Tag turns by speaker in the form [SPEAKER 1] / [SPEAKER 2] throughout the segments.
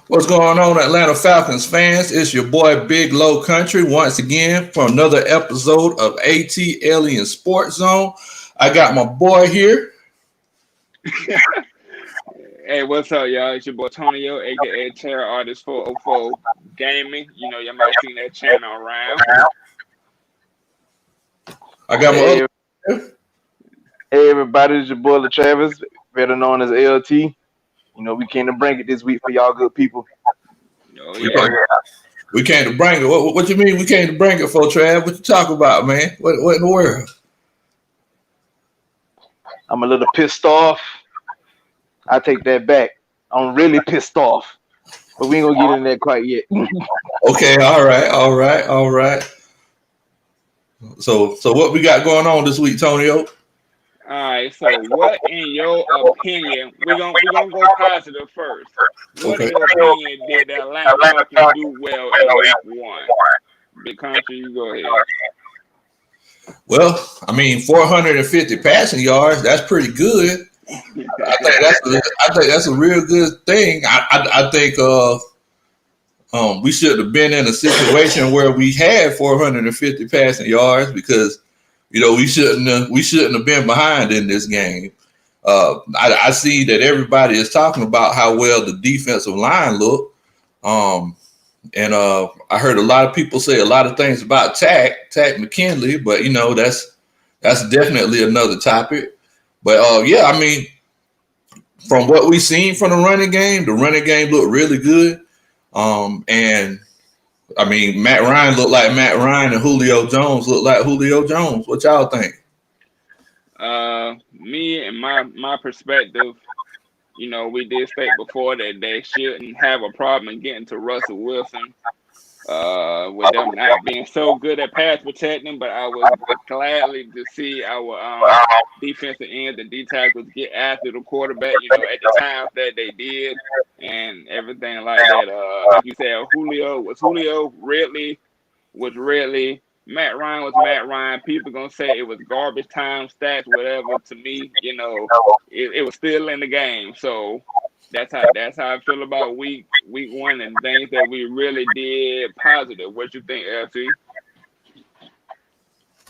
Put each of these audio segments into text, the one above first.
[SPEAKER 1] What's going on, Atlanta Falcons fans? It's your boy Big Low Country once again for another episode of ATLiens Sports Zone. I got my boy here.
[SPEAKER 2] Hey, what's up, y'all? It's your boy Tonyo, aka Terror Artist 404 Gaming. You know, y'all might have seen that channel around.
[SPEAKER 1] I got my
[SPEAKER 3] Hey,
[SPEAKER 1] other.
[SPEAKER 3] hey everybody, it's your boy Travis, better known as LT. You know, we came to bring it this week for y'all good people.
[SPEAKER 2] Oh
[SPEAKER 1] We
[SPEAKER 2] yeah.
[SPEAKER 1] came, we came to bring it. What you mean we came to bring it for, Trav? What you talk about, man? What in the world?
[SPEAKER 3] I'm a little pissed off. I take that back. I'm really pissed off. But we ain't gonna get in there quite yet.
[SPEAKER 1] Okay, all right. So what we got going on this week, Tonyo?
[SPEAKER 2] Alright, so what in your opinion, we're gonna go positive first. What in
[SPEAKER 1] Okay.
[SPEAKER 2] your opinion did the Atlanta Falcons do well in week one? Big country, you go ahead.
[SPEAKER 1] Well, I mean, 450 passing yards. That's pretty good. I think that's a real good thing. I think we should have been in a situation where we had 450 passing yards because we shouldn't have been behind in this game. I see that everybody is talking about how well the defensive line looked. And I heard a lot of people say a lot of things about Tack McKinley, but that's definitely another topic. But yeah, I mean, from what we've seen from the running game looked really good. And I mean, Matt Ryan looked like Matt Ryan, and Julio Jones looked like Julio Jones. What y'all think?
[SPEAKER 2] Me and my perspective, you know, we did state before that they shouldn't have a problem in getting to Russell Wilson. With them not being so good at pass protecting, but I was gladly to see our defensive ends and D tackles get after the quarterback. You know, at the times that they did, and everything like that. Like you said, Ridley. Matt Ryan was Matt Ryan. People gonna say it was garbage time stats, whatever. To me, you know, it was still in the game. So that's how I feel about week one and things that we really did positive. What you think, LT?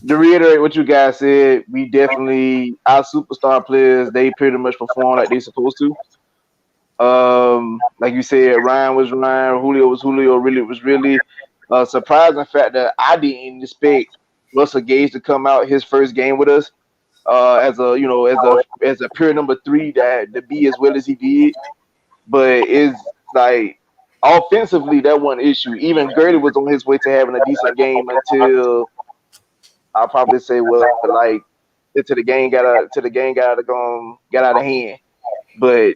[SPEAKER 3] To reiterate what you guys said, we definitely our superstar players, they pretty much perform like they supposed to. Like you said, Ryan was Ryan, Julio was Julio. Really was really a surprising fact that I didn't expect Russell Gage to come out his first game with us. As a as a pure number three that to be as well as he did. But it's like offensively that one issue. Even Gurley was on his way to having a decent game until I'll probably say like until the game got out of hand. But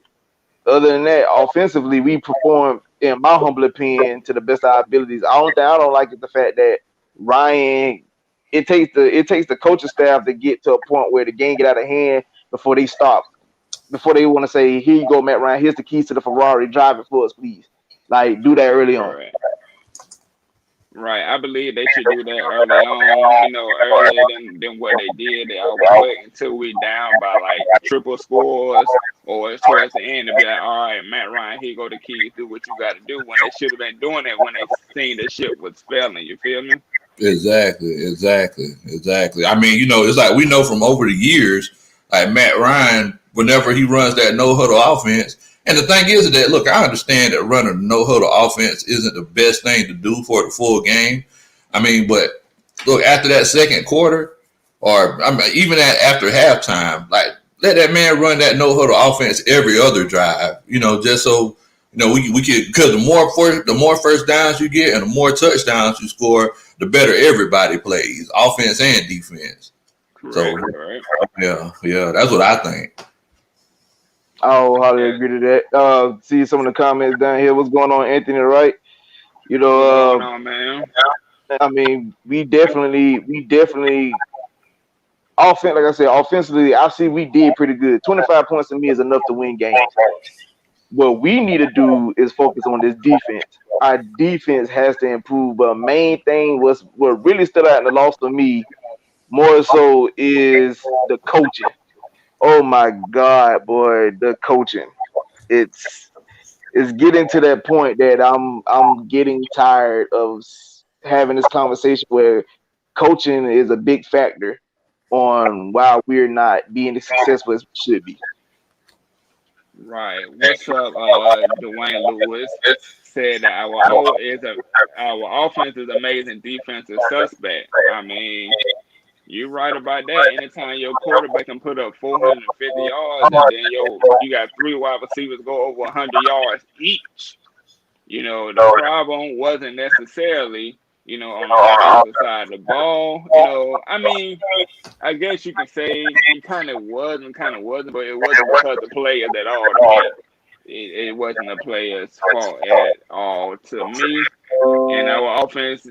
[SPEAKER 3] other than that, offensively we performed in my humble opinion to the best of our abilities. I don't like the fact that Ryan it takes the coaching staff to get to a point where the game get out of hand before they stop before they want to say, "Here you go, Matt Ryan. Here's the keys to the Ferrari. Drive it for us, please." Like, do that early on.
[SPEAKER 2] Right. Right, I believe they should do that early on, you know, earlier than what they did. They always wait until we down by like triple scores or it's towards the end to be like, all right, Matt Ryan, here go the keys, do what you got to do when they should have been doing it when they seen the shit was failing. You feel me?
[SPEAKER 1] Exactly. I mean, it's like we know from over the years, like Matt Ryan, whenever he runs that no huddle offense. And the thing is that, look, I understand that running a no huddle offense isn't the best thing to do for the full game. I mean, but look, after that second quarter, or I mean, even after halftime, like let that man run that no huddle offense every other drive. Just so we could, because the more first downs you get and the more touchdowns you score, the better everybody plays, offense and defense. So
[SPEAKER 2] Correct, correct.
[SPEAKER 1] yeah, that's what I think.
[SPEAKER 3] I wholeheartedly
[SPEAKER 2] Yeah.
[SPEAKER 3] agree to that. See some of the comments down here. What's going on, Anthony? Right? You
[SPEAKER 2] What's going
[SPEAKER 3] know,
[SPEAKER 2] on, man?
[SPEAKER 3] I mean, we definitely, offense. Like I said, offensively, I see we did pretty good. 25 points to me is enough to win games. What we need to do is focus on this defense. Our defense has to improve. But main thing was what really stood out in the loss to me more so is the coaching. Oh my God, boy, the coaching. It's it's getting to that point that I'm getting tired of having this conversation where coaching is a big factor on why we're not being as successful as we should be.
[SPEAKER 2] Right. What's up, Dwayne Lewis? Said that our offense is amazing, defense is suspect. I mean, you're right about that. Anytime your quarterback can put up 450 yards, and then you got three wide receivers go over 100 yards each. The problem wasn't necessarily, on the offensive side of the ball. I mean, I guess you can say it kind of was and kind of wasn't, but it wasn't because the players at all. It wasn't the players' fault at all to me. And our offense,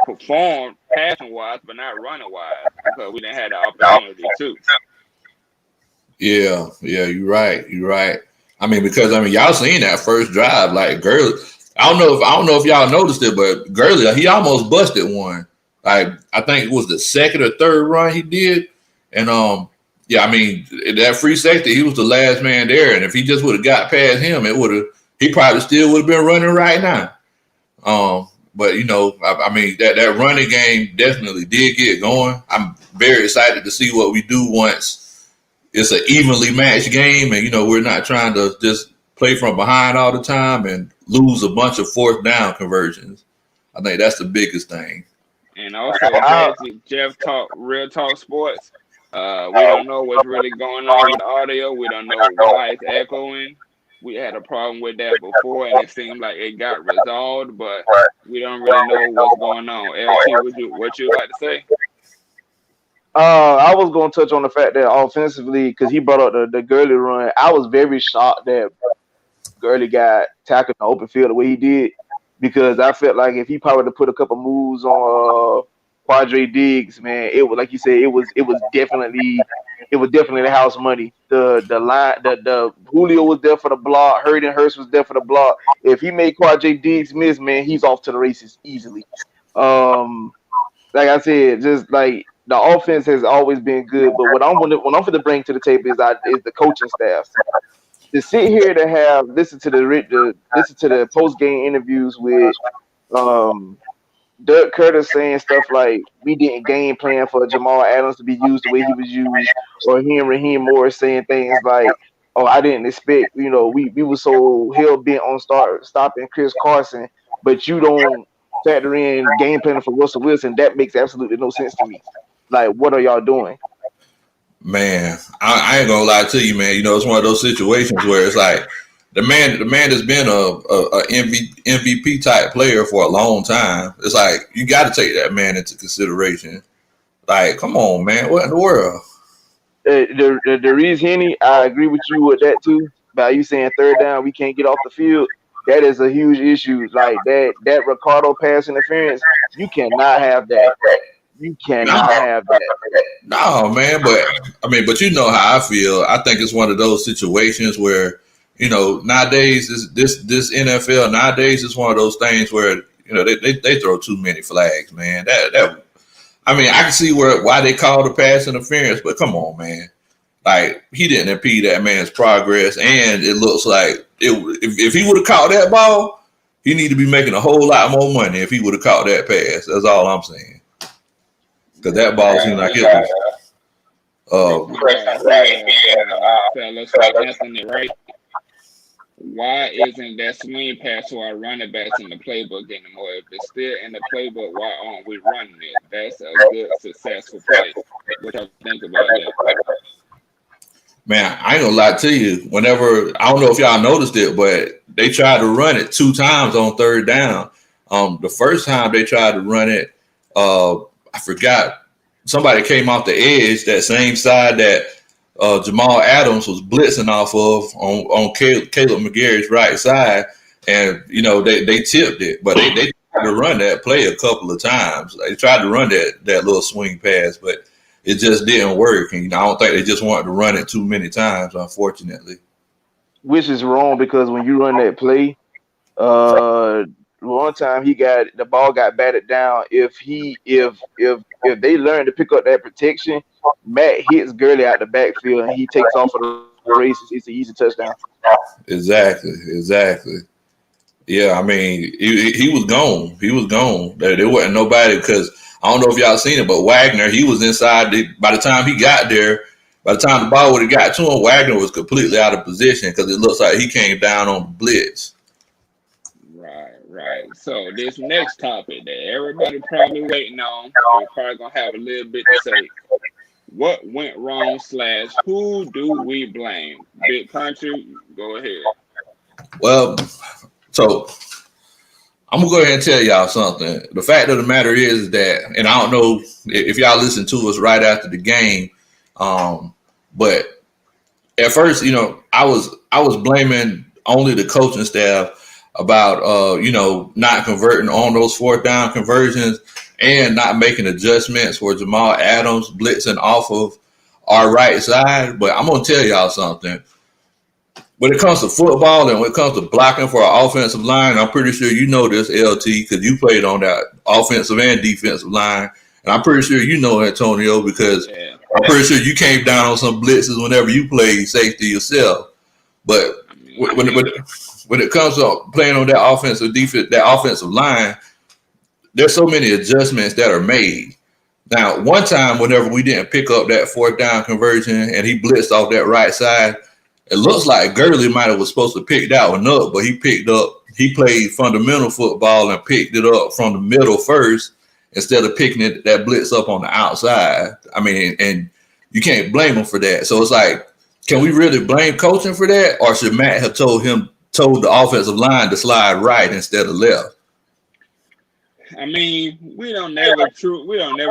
[SPEAKER 2] performed passing wise, but not running wise because we didn't have the opportunity to.
[SPEAKER 1] Yeah, you're right. I mean, because y'all seen that first drive, like Gurley. I don't know if y'all noticed it, but Gurley, he almost busted one. Like I think it was the second or third run he did, and yeah, I mean that free safety, he was the last man there, and if he just would have got past him, he probably still would have been running right now. But I mean that running game definitely did get going. I'm very excited to see what we do once it's an evenly matched game, and we're not trying to just play from behind all the time and lose a bunch of fourth down conversions. I think that's the biggest thing.
[SPEAKER 2] And also, Jeff talk real talk sports. We don't know what's really going on with the audio. We don't know why it's echoing. We had a problem with that before, and it seemed like it got resolved, but we don't really know what's going on. LT, what you like to say?
[SPEAKER 3] I was going to touch on the fact that offensively, because he brought up the Gurley run, I was very shocked that Gurley got tackled in the open field the way he did, because I felt like if he probably would have put a couple moves on Quadre Diggs, man, it was like you said, it was definitely the house money. The Julio was there for the block, Hurst was there for the block. If he made Quadre Diggs miss, man, he's off to the races easily. Like I said, just like the offense has always been good, but what I'm going to bring to the table is the coaching staff. To sit here to have listen to the post game interviews with Doug Curtis saying stuff like we didn't game plan for Jamal Adams to be used the way he was used, or him Raheem Morris saying things like, "Oh, I didn't expect, we were so hell bent on stopping Chris Carson, but you don't factor in game planning for Russell Wilson." That makes absolutely no sense to me. Like, what are y'all doing?
[SPEAKER 1] Man, I ain't gonna lie to you, man. It's one of those situations where it's like the man has been a MVP type player for a long time. It's like you got to take that man into consideration. Like, come on, man, what in the world?
[SPEAKER 3] The reason, Henny, I agree with you with that too. About you saying third down, we can't get off the field. That is a huge issue. Like that Ricardo pass interference, you cannot have that. You cannot have that.
[SPEAKER 1] No, man, but you know how I feel. I think it's one of those situations where, nowadays this NFL nowadays is one of those things where they throw too many flags, man. I can see why they call the pass interference, but come on, man. Like, he didn't impede that man's progress, and it looks like if he would have caught that ball, he need to be making a whole lot more money if he would have caught that pass. That's all I'm saying. Because that ball seemed like it was.
[SPEAKER 2] Anthony, right? Why isn't that swing pass to our running backs in the playbook anymore? If it's still in the playbook, why aren't we running it? That's a good, successful play. What y'all think about that?
[SPEAKER 1] Man, I ain't gonna lie to you. Whenever, I don't know if y'all noticed it, but they tried to run it 2 times on third down. The first time they tried to run it, I forgot. Somebody came off the edge, that same side that Jamal Adams was blitzing off of on Caleb McGarry's right side, and they tipped it, but they tried to run that play a couple of times. They tried to run that little swing pass, but it just didn't work. And I don't think they just wanted to run it too many times, unfortunately.
[SPEAKER 3] Which is wrong, because when you run that play, one time the ball got batted down. If they learn to pick up that protection, Matt hits Gurley out the backfield and he takes off for the race, it's an easy touchdown.
[SPEAKER 1] Exactly. Yeah, I mean, he was gone. He was gone. There wasn't nobody because I don't know if y'all seen it, but Wagner, he was inside. By the time he got there, by the time the ball would have got to him, Wagner was completely out of position because it looks like he came down on the blitz.
[SPEAKER 2] Right. So this next topic that everybody probably waiting on, we're probably gonna have a little bit to say. What went wrong / who do we blame? Big Country, go ahead.
[SPEAKER 1] Well, so I'm gonna go ahead and tell y'all something. The fact of the matter is that, and I don't know if y'all listened to us right after the game, but at first, I was blaming only the coaching staff about not converting on those fourth down conversions and not making adjustments for Jamal Adams blitzing off of our right side. But I'm gonna tell y'all something. When it comes to football and when it comes to blocking for our offensive line, I'm pretty sure you know this, LT, because you played on that offensive and defensive line. And I'm pretty sure you know, Antonio, because I'm pretty sure you came down on some blitzes whenever you played safety yourself. But when it comes to playing on that offensive line, there's so many adjustments that are made. Now, one time, whenever we didn't pick up that fourth down conversion and he blitzed off that right side, it looks like Gurley might have was supposed to pick that one up, but he played fundamental football and picked it up from the middle first instead of picking that blitz up on the outside. I mean, and you can't blame him for that. So it's like, can we really blame coaching for that? Or should Matt have told the offensive line to slide right instead of left?
[SPEAKER 2] I mean, we don't never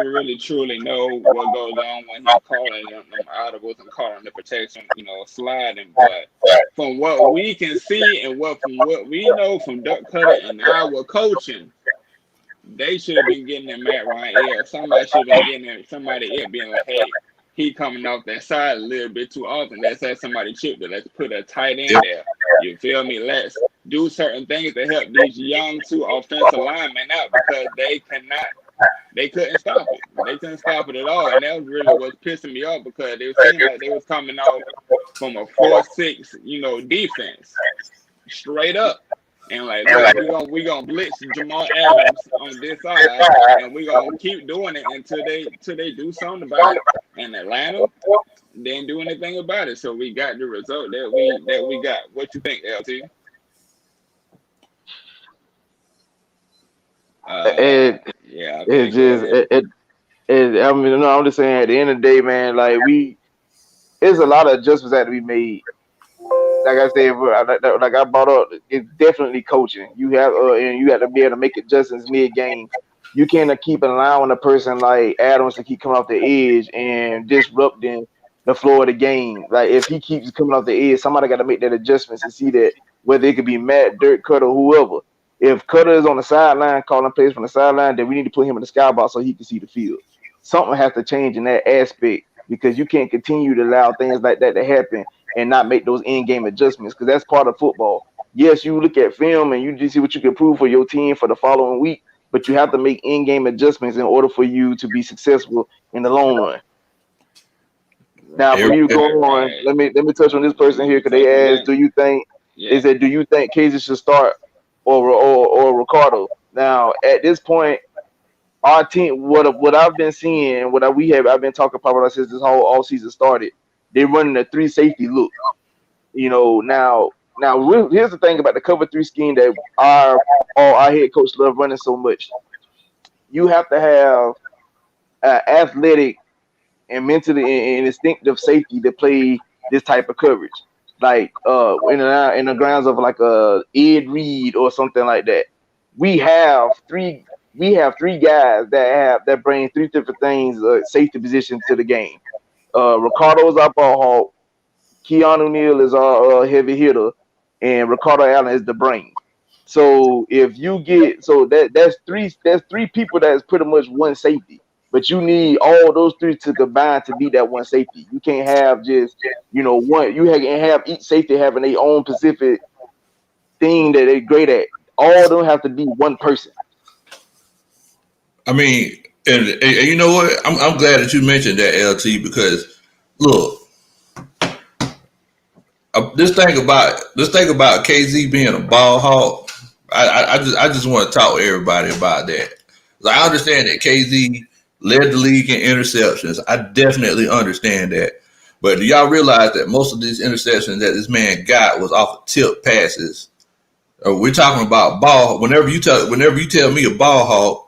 [SPEAKER 2] really truly know what goes on when he's calling them audibles and calling the protection, sliding. But from what we can see and from what we know from Duck Cutter and our coaching, they should have been getting in Matt Ryan ear. Somebody should have been getting in somebody ear being like, hey, he coming off that side a little bit too often. Let's have somebody chip it. Let's put a tight end there. You feel me? Let's do certain things to help these young two offensive linemen out because they couldn't stop it. They couldn't stop it at all. And that was really what's pissing me off because it seemed like they was coming off from a 4-6, defense. Straight up. And like, look, we gonna blitz Jamal Adams on this side, and we gonna keep doing it until they do something about it. And Atlanta didn't do anything about it, so we got the result that we got. What you think, LT?
[SPEAKER 3] I'm just saying. At the end of the day, man, like there's a lot of adjustments that we made. Like I said, like I brought up, it's definitely coaching. You have and you have to be able to make adjustments mid-game. You can't keep allowing a person like Adams to keep coming off the edge and disrupting the flow of the game. Like if he keeps coming off the edge, somebody got to make that adjustments and see that whether it could be Matt, Dirk, Cutter, whoever. If Cutter is on the sideline calling plays from the sideline, then we need to put him in the skybox so he can see the field. Something has to change in that aspect because you can't continue to allow things like that to happen and not make those in-game adjustments because that's part of football. Yes, you look at film and you just see what you can prove for your team for the following week, but you have to make in-game adjustments in order for you to be successful in the long run. Now, before you go on, let me touch on this person here because they asked, do you think Casey should start or Ricardo? Now, at this point, our team, what I've been seeing, I've been talking about since this whole all season started. They're running a 3 safety look. Now here's the thing about the cover 3 scheme that our head coach love running so much. You have to have athletic and mentally and instinctive safety to play this type of coverage. Like in the grounds of like a Ed Reed or something like that. We have three guys that bring 3 different things, safety position to the game. Ricardo's our ball hawk, Keanu Neal is our heavy hitter, and Ricardo Allen is the brain. So if you get that's three people that's pretty much one safety, but you need all those 3 to combine to be that one safety. You can't have just one. You can have each safety having their own specific thing that they're great at. All of them have to be one person.
[SPEAKER 1] I mean, and you know what? I'm glad that you mentioned that, LT, because look, This thing about KZ being a ball hawk. I just want to talk to everybody about that. I understand that KZ led the league in interceptions. I definitely understand that. But do y'all realize that most of these interceptions that this man got was off of tip passes? We're talking about ball. Whenever you tell me a ball hawk,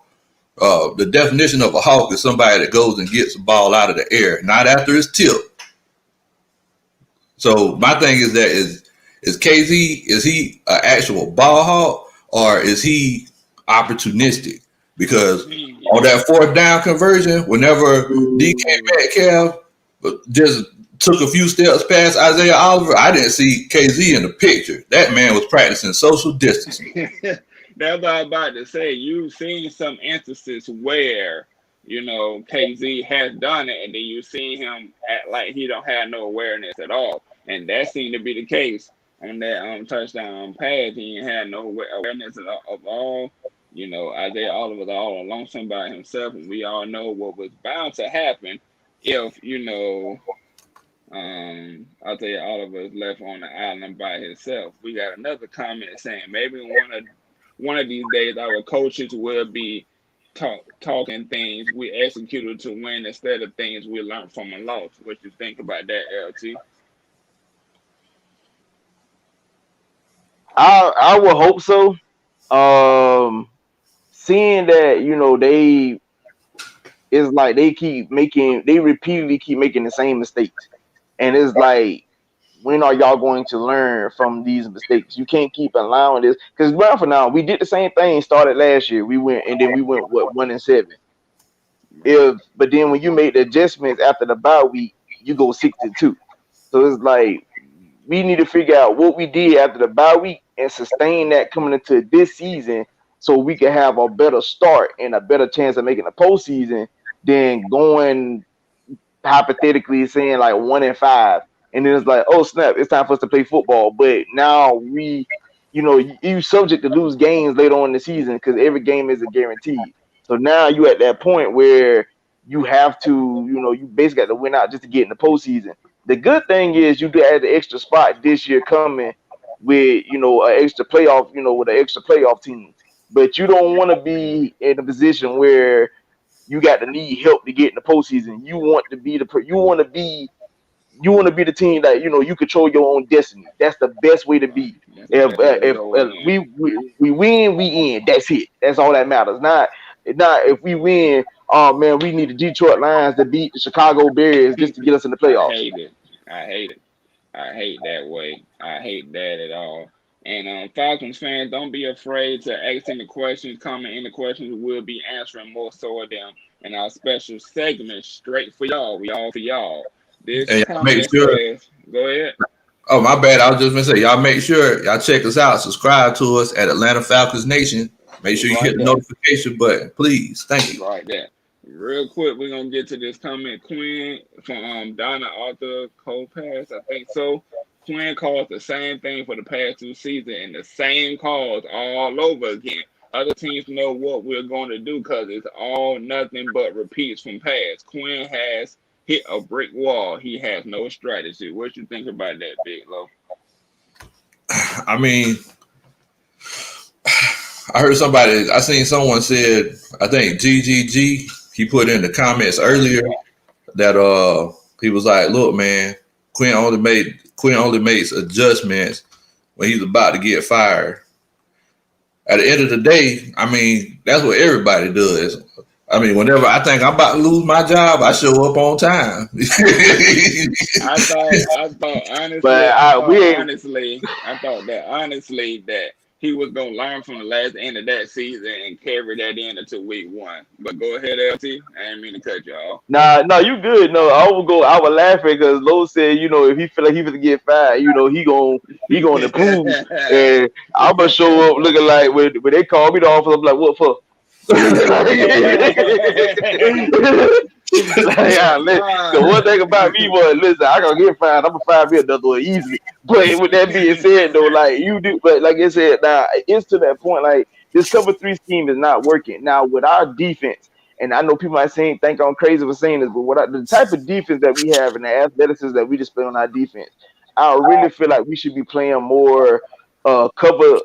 [SPEAKER 1] the definition of a hawk is somebody that goes and gets a ball out of the air, not after it's tipped. So my thing is that is KZ, is he an actual ball hawk or is he opportunistic? Because on that fourth down conversion, whenever DK Metcalf just took a few steps past Isaiah Oliver, I didn't see KZ in the picture. That man was practicing social distancing.
[SPEAKER 2] That's what I was about to say. You've seen some instances where, KZ has done it, and then you see him act like he don't have no awareness at all. And that seemed to be the case on that touchdown pass. He ain't had no awareness of all. Isaiah Oliver was all alone by himself, and we all know what was bound to happen if, Isaiah Oliver is left on the island by himself. We got another comment saying maybe one of these days our coaches will be talking things we executed to win instead of things we learned from a loss. What you think about that, LT?
[SPEAKER 3] I would hope so. Seeing that, it's like they repeatedly keep making the same mistakes. And it's like, when are y'all going to learn from these mistakes? You can't keep allowing this. Because right for now, we did the same thing started last year. We went 1-7. But then when you make the adjustments after the bye week, you go 6-2. So it's like, we need to figure out what we did after the bye week and sustain that coming into this season so we can have a better start and a better chance of making the postseason than going hypothetically saying like 1-5. And then it's like, oh snap, it's time for us to play football. But now you subject to lose games later on in the season because every game isn't guaranteed. So now you at that point where you have to, you basically got to win out just to get in the postseason. The good thing is you do add the extra spot this year coming with, an extra playoff, with an extra playoff team. But you don't want to be in a position where you got to need help to get in the postseason. You want to be the team that you control your own destiny. That's the best way to be. If we win, we in. That's it. That's all that matters. Not if we win. Oh man, we need the Detroit Lions to beat the Chicago Bears just to get us in the playoffs.
[SPEAKER 2] I hate it. I hate that way. I hate that at all. And Falcons fans, don't be afraid to ask any questions, comment any questions. We'll be answering more so of them in our special segment straight for y'all. We all for y'all. This
[SPEAKER 1] make sure.
[SPEAKER 2] says, go ahead.
[SPEAKER 1] Oh, my bad. I was just going to say, y'all make sure y'all check us out. Subscribe to us at Atlanta Falcons Nation. Make sure you hit the notification button, please. Thank you.
[SPEAKER 2] Right there. Real quick, we're going to get to this comment. Quinn from Donna Arthur Copass, I think so. Quinn calls the same thing for the past 2 seasons and the same calls all over again. Other teams know what we're going to do because it's all nothing but repeats from past. Quinn has hit a brick wall. He has no strategy. What you think about that, Big Low?
[SPEAKER 1] I mean, I seen someone said, I think GGG, he put in the comments earlier that he was like, look, man, Quinn only makes adjustments when he's about to get fired. At the end of the day, I mean, that's what everybody does. I mean, whenever I think I'm about to lose my job, I show up on time.
[SPEAKER 2] I thought honestly that he was gonna learn from the last end of that season and carry that into week 1. But go ahead, LT. I didn't mean to cut you off.
[SPEAKER 3] No, you good. No, I was laughing because Lowe said, if he feel like he gonna get fired, he gonna improve. And I'm gonna show up looking like when they call me the office, I'm like, what for? The one thing about me was, listen, I gonna get fired. I'm gonna fire me another one easily. But with that being said, though, like you do, but like I said, now it's to that point. Like this cover 3 scheme is not working now with our defense. And I know people might think I'm crazy for saying this, but the type of defense that we have and the athleticism that we display on our defense, I really feel like we should be playing more cover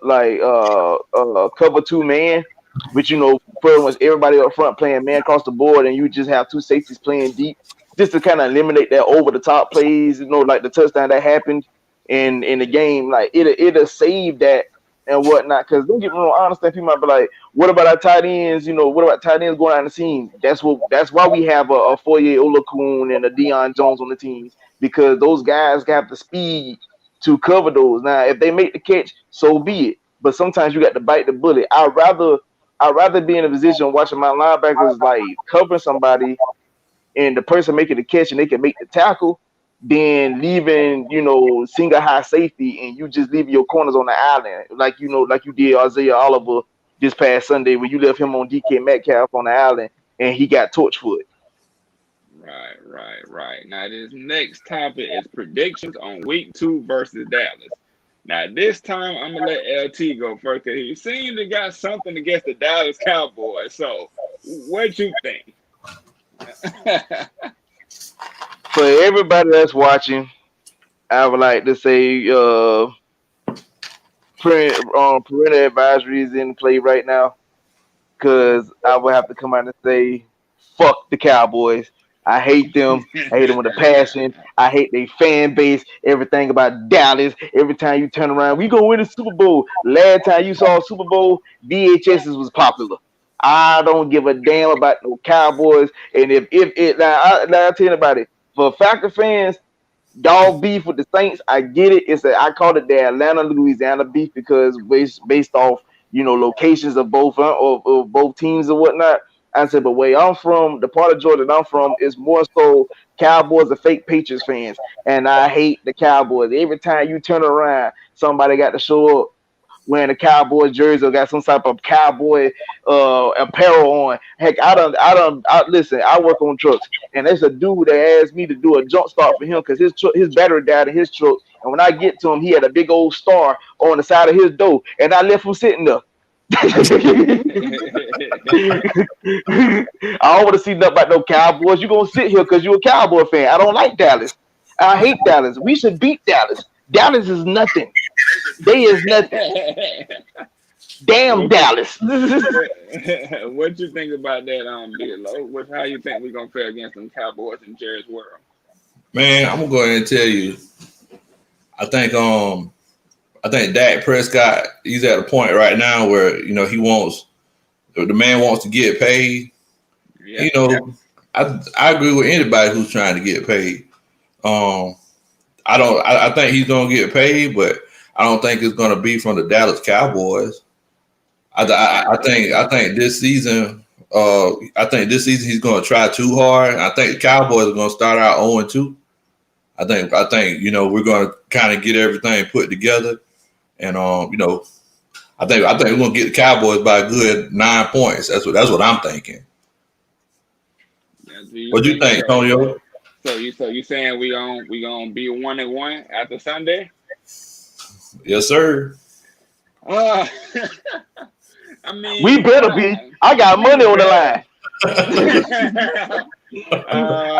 [SPEAKER 3] 2 man, which pretty much everybody up front playing man across the board, and you just have 2 safeties playing deep, just to kind of eliminate that over the top plays, like the touchdown that happened in the game. Like it'll save that and whatnot. Because don't get me wrong, I understand people might be like, "What about our tight ends? What about tight ends going out the scene?" That's why we have a Foye Olakun and a Deion Jones on the team, because those guys got the speed to cover those. Now, if they make the catch, so be it. But sometimes you got to bite the bullet. I'd rather be in a position watching my linebackers like covering somebody and the person making the catch and they can make the tackle, than leaving, single high safety and you just leave your corners on the island, like you did Isaiah Oliver this past Sunday when you left him on DK Metcalf on the island and he got torch foot.
[SPEAKER 2] Right. Now this next topic is predictions on week 2 versus Dallas. Now this time I'm gonna let LT go first because he seemed to got something against the Dallas Cowboys. So what you think?
[SPEAKER 3] For everybody that's watching, I would like to say parental advisory is in play right now, because I would have to come out and say, fuck the Cowboys. I hate them. I hate them with a passion. I hate their fan base. Everything about Dallas. Every time you turn around, we gonna win the Super Bowl. Last time you saw a Super Bowl, VHSs was popular. I don't give a damn about no Cowboys. And if it now I'll tell you about it. For Falcons fans, y'all beef with the Saints, I get it. I call it the Atlanta, Louisiana beef, because based off locations of both of both teams and whatnot. I said, but where I'm from, the part of Georgia that I'm from, is more so Cowboys are fake Patriots fans, and I hate the Cowboys. Every time you turn around, somebody got to show up wearing a Cowboy jersey or got some type of cowboy apparel on. Heck, listen, I work on trucks, and there's a dude that asked me to do a jump start for him because his battery died in his truck, and when I get to him, he had a big old star on the side of his door, and I left him sitting there. I don't want to see nothing about no Cowboys. You gonna sit here because you're a Cowboy fan. I don't like Dallas. I hate Dallas. We should beat Dallas. Dallas is nothing. They is nothing. Damn Dallas.
[SPEAKER 2] What you think about that, Big How you think we're gonna fare against them Cowboys in Jerry's world?
[SPEAKER 1] Man, I'm gonna go ahead and tell you. I think Dak Prescott, he's at a point right now where the man wants to get paid. Yeah. I agree with anybody who's trying to get paid. I think he's gonna get paid, but I don't think it's gonna be from the Dallas Cowboys. I think this season, he's gonna try too hard. I think the Cowboys are gonna start out 0-2. I think we're gonna kind of get everything put together. And I think we're gonna get the Cowboys by a good 9 points. That's what I'm thinking. What do you think, Antonio?
[SPEAKER 2] So you saying we gonna be 1-1 after Sunday?
[SPEAKER 1] Yes, sir.
[SPEAKER 2] I mean,
[SPEAKER 3] we better be. I got money on the line.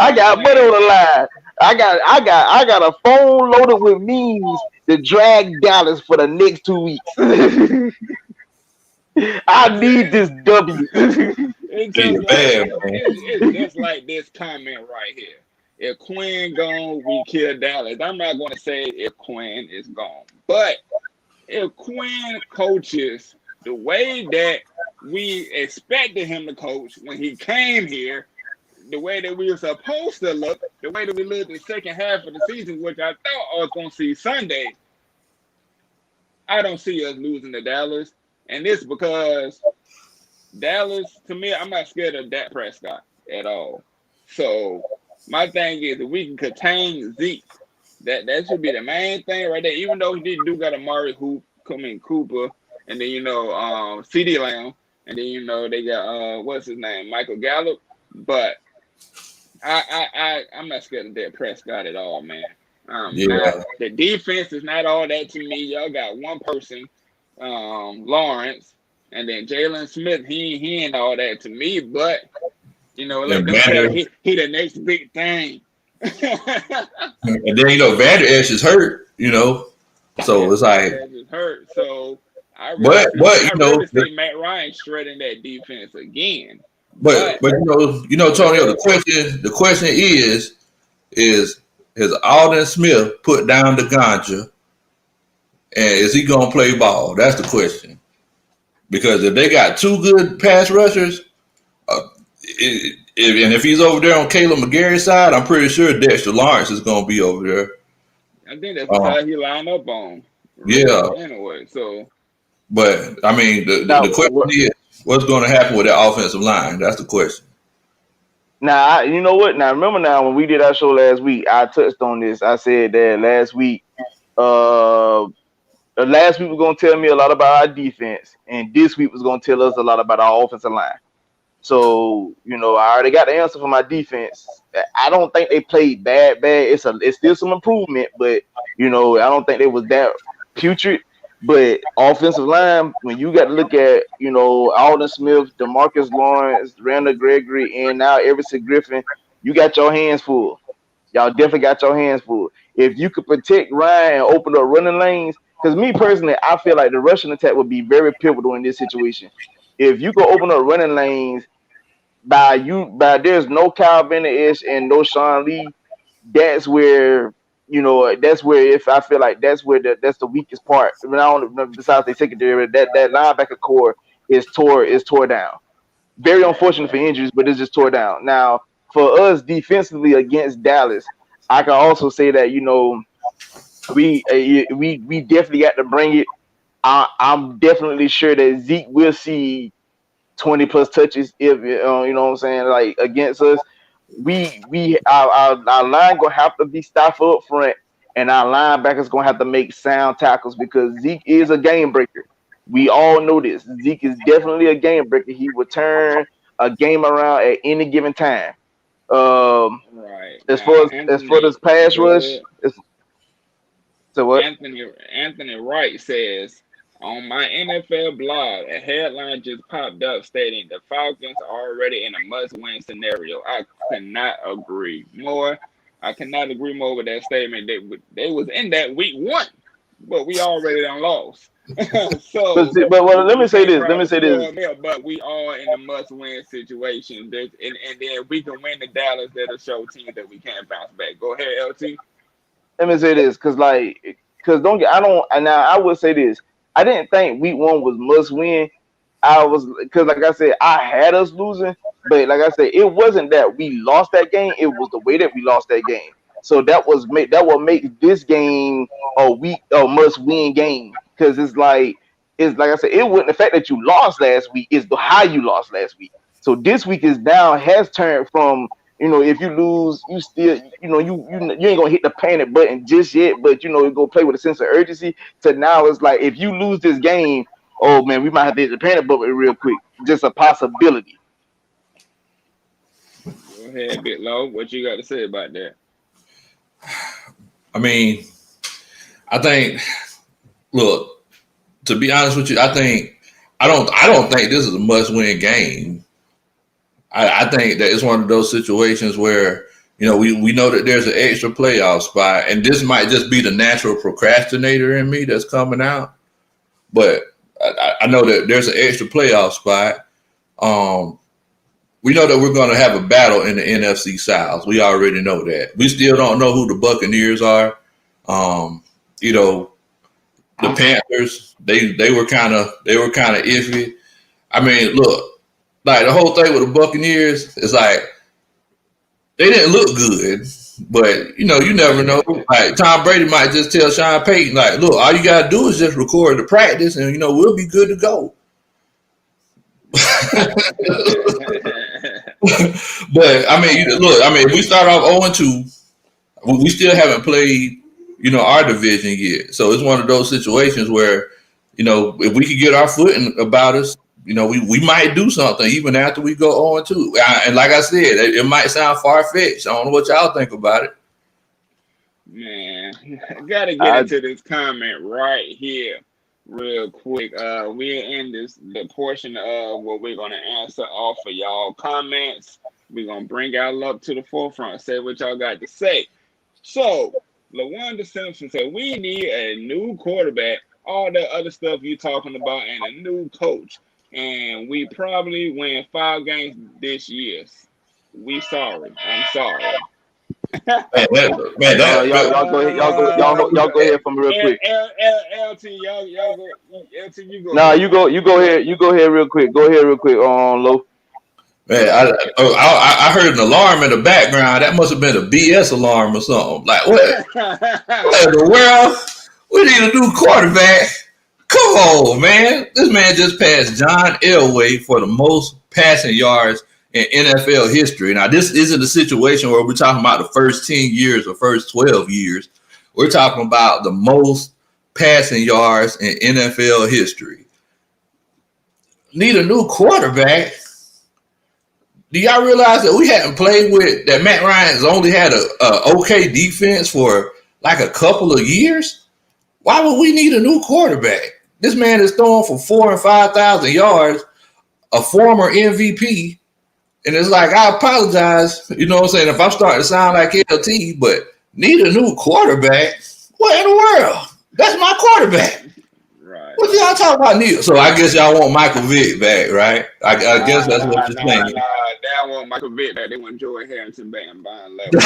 [SPEAKER 3] I got money on the line. I got a phone loaded with memes to drag Dallas for the next 2 weeks. I need this W.
[SPEAKER 2] It's just like this comment right here. If Quinn gone, we kill Dallas. I'm not going to say if Quinn is gone, but if Quinn coaches the way that we expected him to coach when he came here, the way that we were supposed to look, the way that we looked in the second half of the season, which I thought I was going to see Sunday, I don't see us losing to Dallas. And this because Dallas, to me, I'm not scared of Dak Prescott at all. So my thing is, if we can contain Zeke, that should be the main thing right there. Even though he do got Amari Cooper, and then CeeDee Lamb, and then they got what's his name, Michael Gallup. But I'm not scared of Dak Prescott at all, man. The defense is not all that to me. Y'all got one person, Lawrence, and then Jalen Smith. He ain't all that to me, but let them say he the next big thing.
[SPEAKER 1] And then Vander Esch is hurt. So it's like,
[SPEAKER 2] Is hurt. So I
[SPEAKER 1] but
[SPEAKER 2] really see Matt Ryan shredding that defense again.
[SPEAKER 1] But Tonyo, the question is has Alden Smith put down the ganja, and is he gonna play ball? That's the question. Because if they got two good pass rushers, if he's over there on Caleb McGarry's side, I'm pretty sure Dexter Lawrence is gonna be over there.
[SPEAKER 2] I think that's how he lined up on.
[SPEAKER 1] Yeah.
[SPEAKER 2] Anyway, so.
[SPEAKER 1] But I mean, the question is, what's going to happen with that offensive line? That's the question.
[SPEAKER 3] Now, you know what? Now, remember now when we did our show last week, I touched on this. I said that last week was going to tell me a lot about our defense, and this week was going to tell us a lot about our offensive line. So, I already got the answer for my defense. I don't think they played bad. It's still some improvement, but, I don't think they was that putrid. But offensive line, when you got to look at, Alden Smith, DeMarcus Lawrence, Randall Gregory, and now Everson Griffin, you got your hands full. Y'all definitely got your hands full. If you could protect Ryan and open up running lanes, because me personally, I feel like the rushing attack would be very pivotal in this situation. If you could open up running lanes by there's no Kyle Van-Der-Esch and no Sean Lee, that's where if I feel like that's the weakest part. I mean, besides the secondary, that linebacker core is tore down. Very unfortunate for injuries, but it's just tore down. Now, for us defensively against Dallas, I can also say that we definitely got to bring it. I'm definitely sure that Zeke will see 20 plus touches if you know what I'm saying, like against us. Our line gonna have to be staffed up front, and our linebackers gonna have to make sound tackles because Zeke is a game breaker. We all know this. Zeke is definitely a game breaker. He will turn a game around at any given time.
[SPEAKER 2] Right.
[SPEAKER 3] As far as pass rush, so what?
[SPEAKER 2] Anthony Wright says on my NFL blog, a headline just popped up stating the Falcons are already in a must-win scenario. I cannot agree more. with that statement. They was in that week 1, but we already done lost. So,
[SPEAKER 3] let me say this.
[SPEAKER 2] But we are in a must-win situation, and then we can win the Dallas. That'll show teams that we can't bounce back. Go ahead, LT.
[SPEAKER 3] Let me say this, because I would say this. I didn't think week 1 was must win. Because like I said, I had us losing, but like I said, it wasn't that we lost that game. It was the way that we lost that game. So that will make this game a must win game, because it's like I said, it wasn't the fact that you lost last week, it's how you lost last week. So this week has turned from, if you lose, you still, you ain't gonna hit the panic button just yet, but you go play with a sense of urgency. To now it's like, if you lose this game, oh man, we might have to hit the panic button real quick. Just a possibility.
[SPEAKER 2] Go ahead, Bit Low. What you got to say about that?
[SPEAKER 1] I mean, I think, look, to be honest with you, I don't think this is a must-win game. I think that it's one of those situations where, we know that there's an extra playoff spot, and this might just be the natural procrastinator in me that's coming out. But I know that there's an extra playoff spot. We know that we're going to have a battle in the NFC South. We already know that. We still don't know who the Buccaneers are. The Panthers, they were kind of iffy. I mean, look. Like, the whole thing with the Buccaneers is like, they didn't look good, but, you never know. Like, Tom Brady might just tell Sean Payton, like, look, all you got to do is just record the practice and, we'll be good to go. But, I mean, if we start off 0-2, we still haven't played, our division yet. So it's one of those situations where, if we could get our footing about us, we might do something even after we go 0-2. And like I said, it might sound far-fetched. I don't know what y'all think about it.
[SPEAKER 2] Man, I got to get into this comment right here real quick. We're in the portion of what we're going to answer off of y'all comments. We're gonna bring y'all up to the forefront. Say what y'all got to say. So, LaWanda Simpson said we need a new quarterback. All that other stuff you talking about, and a new coach. And we probably win 5 games this year. We sorry. I'm sorry.
[SPEAKER 3] Y'all go ahead. Y'all go ahead for me real quick.
[SPEAKER 2] LT, y'all go. LT, you go.
[SPEAKER 3] Nah, you go ahead. You go ahead real quick. Go ahead real quick. Low.
[SPEAKER 1] Man, I heard an alarm in the background. That must have been a BS alarm or something. Like what? What in the world? We need a new quarterback. Come on, man. This man just passed John Elway for the most passing yards in NFL history. Now, this isn't a situation where we're talking about the first 10 years or first 12 years. We're talking about the most passing yards in NFL history. Need a new quarterback. Do y'all realize that we hadn't played with that? Matt Ryan's only had a okay defense for like a couple of years? Why would we need a new quarterback? This man is throwing for 4,000 and 5,000 yards, a former MVP. And it's like, I apologize, you know what I'm saying, if I'm starting to sound like LT, but need a new quarterback? What in the world? That's my quarterback.
[SPEAKER 2] Right.
[SPEAKER 1] What y'all talking about, Neil? So I guess y'all want Michael Vick back, right? I guess that's what you're saying.
[SPEAKER 2] They don't want Michael Vick back. They want Joey Harrison back and buying level.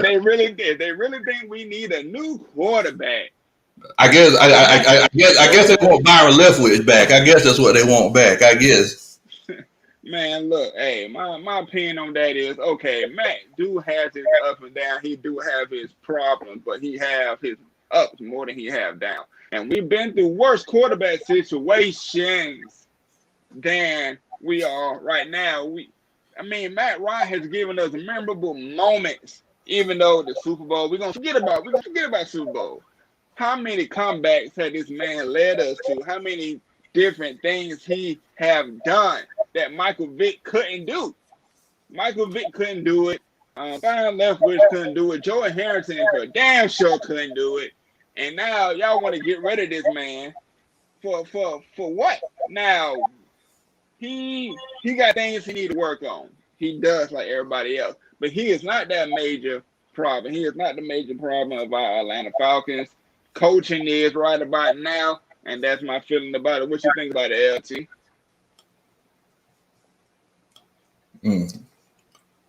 [SPEAKER 2] They really did. They really think we need a new quarterback.
[SPEAKER 1] I guess they want Byron Leftwich back. I guess that's what they want back. I guess.
[SPEAKER 2] Man, look, hey, my opinion on that is okay. Matt do have his up and down. He do have his problems, but he have his ups more than he have down. And we've been through worse quarterback situations than we are right now. Matt Ryan has given us memorable moments, even though the Super Bowl, we're gonna forget about Super Bowl. How many comebacks had this man led us to? How many different things he have done that Michael Vick couldn't do? Michael Vick couldn't do it. Byron Leftwich couldn't do it. Joey Harrison for damn sure couldn't do it. And now y'all want to get rid of this man for what? Now he got things he need to work on. He does, like everybody else, but he is not that major problem. He is not the major problem of our Atlanta Falcons. Coaching is right about now, and that's my feeling about it. What you think about it, LT?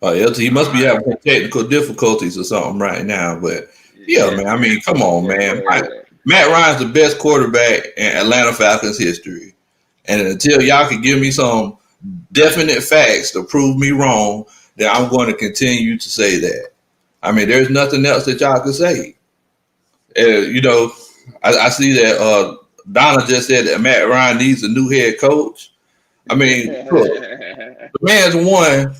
[SPEAKER 1] LT must be having some technical difficulties or something right now, but yeah, man. I mean, come on, man. Matt Ryan's the best quarterback in Atlanta Falcons history, and until y'all can give me some definite facts to prove me wrong, then I'm going to continue to say that. I mean, there's nothing else that y'all can say. You know, I see that Donna just said that Matt Ryan needs a new head coach. I mean, look, the man's won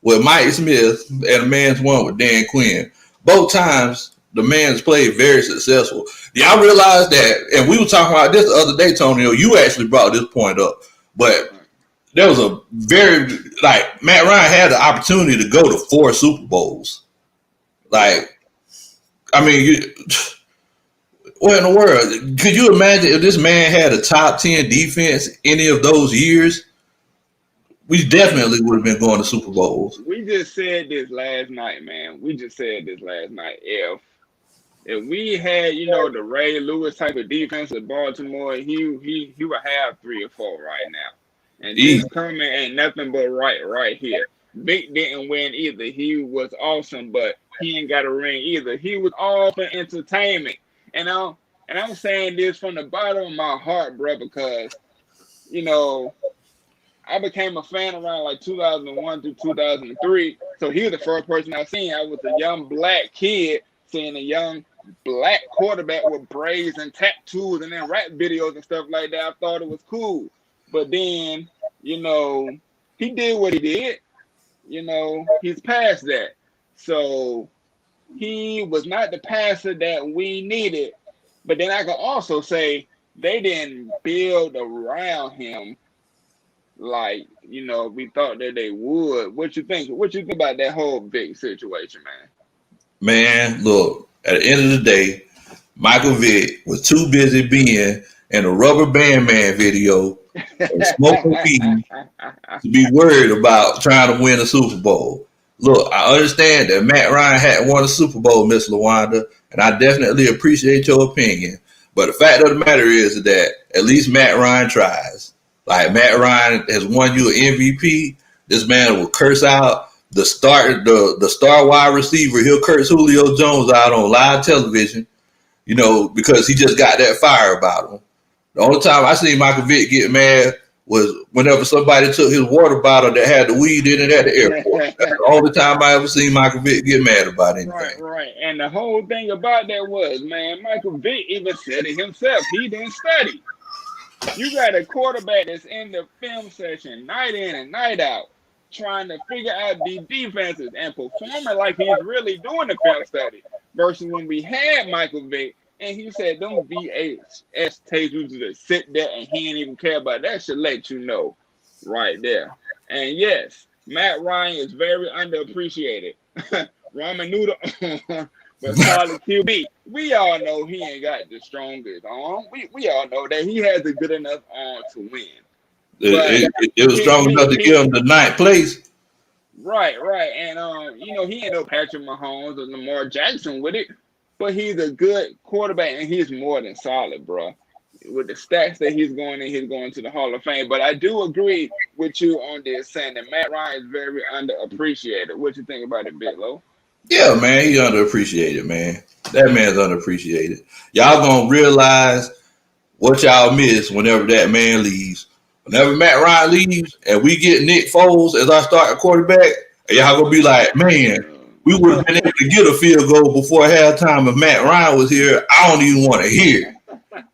[SPEAKER 1] with Mike Smith and the man's won with Dan Quinn. Both times, the man's played very successful. Y'all realize that, and we were talking about this the other day, Tony. You actually brought this point up, but there was a Matt Ryan had the opportunity to go to 4 Super Bowls. Like, I mean, what in the world? Could you imagine if this man had a top 10 defense any of those years? We definitely would have been going to Super Bowls.
[SPEAKER 2] We just said this last night, man. If we had, the Ray Lewis type of defense at Baltimore, he would have 3 or 4 right now. And this coming ain't nothing but right here. Vic didn't win either. He was awesome, but he ain't got a ring either. He was all for entertainment. And I'm saying this from the bottom of my heart, bro, because, I became a fan around like 2001 through 2003. So he was the first person I seen. I was a young black kid seeing a young black quarterback with braids and tattoos and then rap videos and stuff like that. I thought it was cool. But then, he did what he did. He's past that. So he was not the passer that we needed. But then I could also say they didn't build around him like, we thought that they would. What you think? What you think about that whole big situation, man?
[SPEAKER 1] Man, look, at the end of the day, Michael Vick was too busy being in a Rubber Band Man video and smoking weed to be worried about trying to win a Super Bowl. Look, I understand that Matt Ryan hadn't won a Super Bowl, Miss Lawanda, and I definitely appreciate your opinion. But the fact of the matter is that at least Matt Ryan tries. Like Matt Ryan has won you an MVP. This man will curse out the star wide receiver. He'll curse Julio Jones out on live television, because he just got that fire about him. The only time I seen Michael Vick get mad was whenever somebody took his water bottle that had the weed in it at the airport. That's the only time I ever seen Michael Vick get mad about anything.
[SPEAKER 2] Right. And the whole thing about that was, man, Michael Vick even said it himself. He didn't study. You got a quarterback that's in the film session night in and night out, trying to figure out these defenses and performing like he's really doing the film study. Versus when we had Michael Vick, and he said, "Don't VHS tapes you just sit there and he ain't even care about that." Should let you know right there. And yes, Matt Ryan is very underappreciated. Ramen noodle, but solid QB. We all know he ain't got the strongest arm. We all know that he has a good enough arm to win.
[SPEAKER 1] It was strong enough to give him the 9th place.
[SPEAKER 2] Right. And he ain't no Patrick Mahomes or Lamar Jackson with it. But he's a good quarterback, and he's more than solid, bro. With the stats that he's going to the Hall of Fame. But I do agree with you on this, saying that Matt Ryan is very underappreciated. What you think about it, Big Low?
[SPEAKER 1] Yeah, man, he's underappreciated, man. That man's underappreciated. Y'all gonna realize what y'all miss whenever that man leaves. Whenever Matt Ryan leaves, and we get Nick Foles as our starting quarterback, y'all gonna be like, man, we would have been able to get a field goal before halftime if Matt Ryan was here. I don't even want to hear.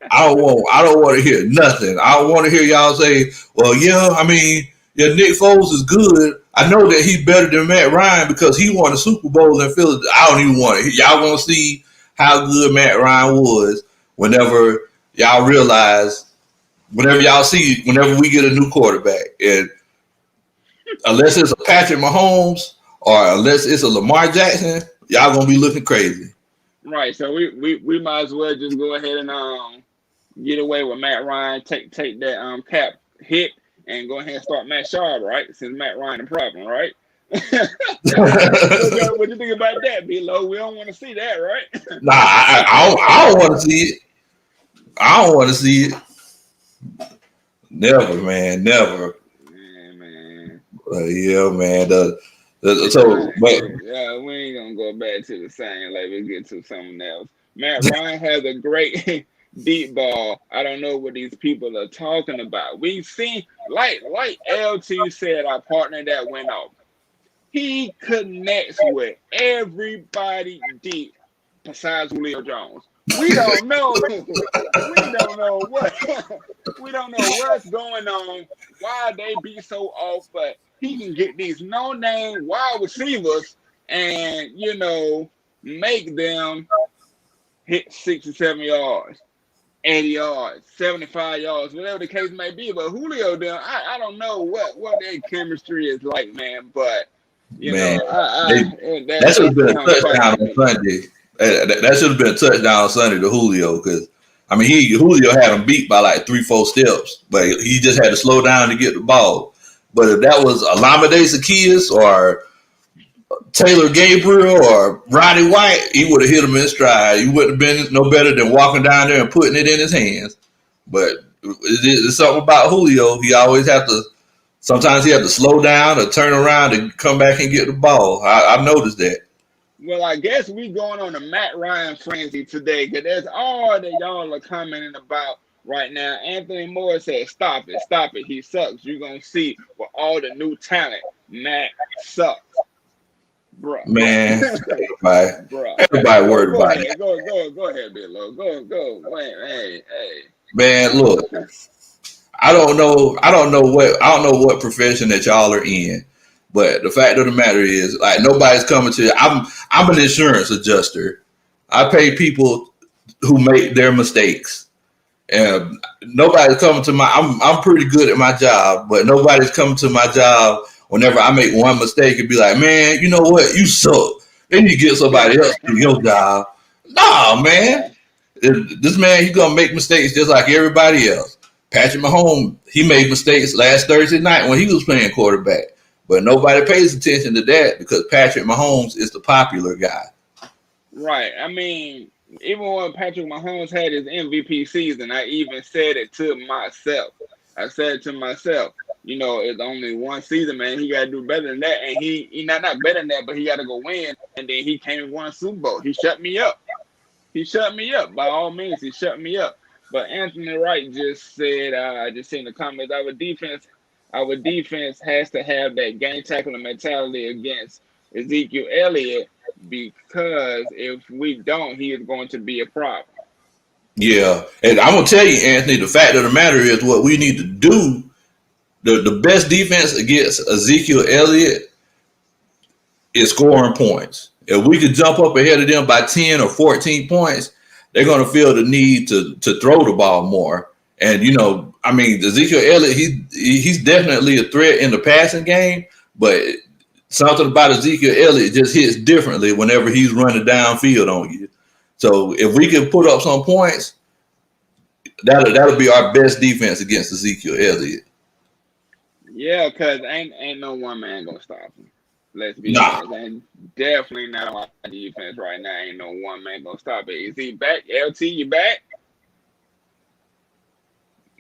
[SPEAKER 1] I don't want to hear nothing. I don't want to hear y'all say, well, Nick Foles is good. I know that he's better than Matt Ryan because he won a Super Bowl in Philadelphia. I don't even want to hear. Y'all want to see how good Matt Ryan was whenever y'all realize, whenever we get a new quarterback. And unless it's a Patrick Mahomes, or unless it's a Lamar Jackson, y'all gonna be looking crazy.
[SPEAKER 2] Right. So we might as well just go ahead and get away with Matt Ryan, take that cap hit, and go ahead and start Matt Schaub, right? Since Matt Ryan the problem, right? What you think about that, B-Lo? We don't want to see that, right?
[SPEAKER 1] Nah, I don't want to see it. I don't want to see it. Never, man. Never.
[SPEAKER 2] Man.
[SPEAKER 1] Yeah, man.
[SPEAKER 2] We ain't gonna go back to the same. Like, we get to something else. Matt Ryan has a great deep ball. I don't know what these people are talking about. We've seen, like LT said, our partner that went off. He connects with everybody deep besides Julio Jones. We don't know. We don't know what's going on. Why they be so off, but he can get these no-name wide receivers and, make them hit 67 yards, 80 yards, 75 yards, whatever the case may be. But Julio, I don't know what their chemistry is like, man. But, that should have been a touchdown on Sunday.
[SPEAKER 1] That should have been a touchdown on Sunday to Julio because, Julio had him beat by like 3-4 steps, but he just had to slow down to get the ball. But if that was Olamide Zaccheaus or Taylor Gabriel or Roddy White, he would have hit him in stride. He wouldn't have been no better than walking down there and putting it in his hands. But it's something about Julio. Sometimes he had to slow down or turn around and come back and get the ball. I've noticed that.
[SPEAKER 2] Well, I guess we going on a Matt Ryan frenzy today because that's all that y'all are commenting about right now. Anthony Moore said, stop it. He sucks. You're going to see with all the new talent, Matt sucks. Bruh.
[SPEAKER 1] Man, everybody worried about it.
[SPEAKER 2] Go ahead, Big Low. Go. Wait, hey.
[SPEAKER 1] Man, look, I don't know what profession that y'all are in, but the fact of the matter is, like, nobody's coming to you. I'm an insurance adjuster. I pay people who make their mistakes. And nobody's coming to I'm pretty good at my job, but nobody's coming to my job whenever I make one mistake and be like, man, you know what? You suck. Then you get somebody else to do your job. Nah, man. This man, he's going to make mistakes just like everybody else. Patrick Mahomes, he made mistakes last Thursday night when he was playing quarterback. But nobody pays attention to that because Patrick Mahomes is the popular guy.
[SPEAKER 2] Right. I mean, even when Patrick Mahomes had his MVP season, I even said it to myself. I said to myself, you know, it's only one season, man. He got to do better than that. And he not better than that, but he got to go win. And then he came and won a Super Bowl. He shut me up. He shut me up. By all means, he shut me up. But Anthony Wright just said, I just seen the comments, our defense has to have that game tackling mentality against Ezekiel Elliott, because if we don't, he is going to be a problem.
[SPEAKER 1] Yeah. And I'm going to tell you, Anthony, the fact of the matter is what we need to do, the best defense against Ezekiel Elliott is scoring points. If we could jump up ahead of them by 10 or 14 points, they're going to feel the need to throw the ball more. And, you know, I mean, Ezekiel Elliott, he's definitely a threat in the passing game, but something about Ezekiel Elliott just hits differently whenever he's running downfield on you. So if we can put up some points, that'll be our best defense against Ezekiel Elliott.
[SPEAKER 2] Yeah, because ain't no one man going to stop him. Let's be honest. And definitely not on our defense right now. Ain't no one man going to stop it. Is he back? LT, you back?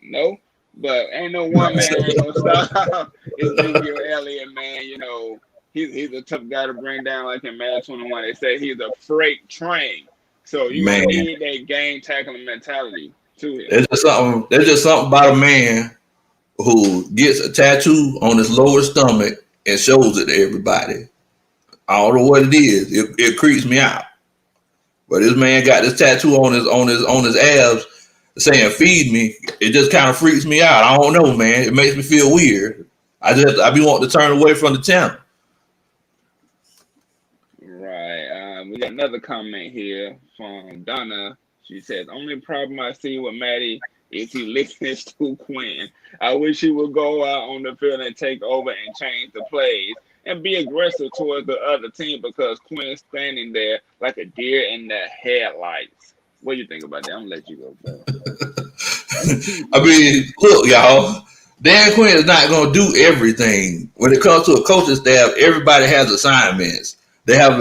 [SPEAKER 2] No, but ain't no one man ain't gonna stop Ezekiel Elliott, man. You know, he's a tough guy to bring down, like in Madden 21. They say he's a freight train. So you gonna need that game tackling mentality to him.
[SPEAKER 1] There's just something about a man who gets a tattoo on his lower stomach and shows it to everybody. I don't know what it is. It creeps me out. But this man got this tattoo on his abs saying "feed me." It just kind of freaks me out. I don't know, man. It makes me feel weird. I be wanting to turn away from the channel.
[SPEAKER 2] Right. We got another comment here from Donna. She says, "Only problem I see with Matty is he listens to Quinn. I wish he would go out on the field and take over and change the plays and be aggressive towards the other team, because Quinn's standing there like a deer in the headlights." What do you think about that? I'm gonna let you go, bro.
[SPEAKER 1] I mean, look, y'all. Dan Quinn is not going to do everything. When it comes to a coaching staff, everybody has assignments. They have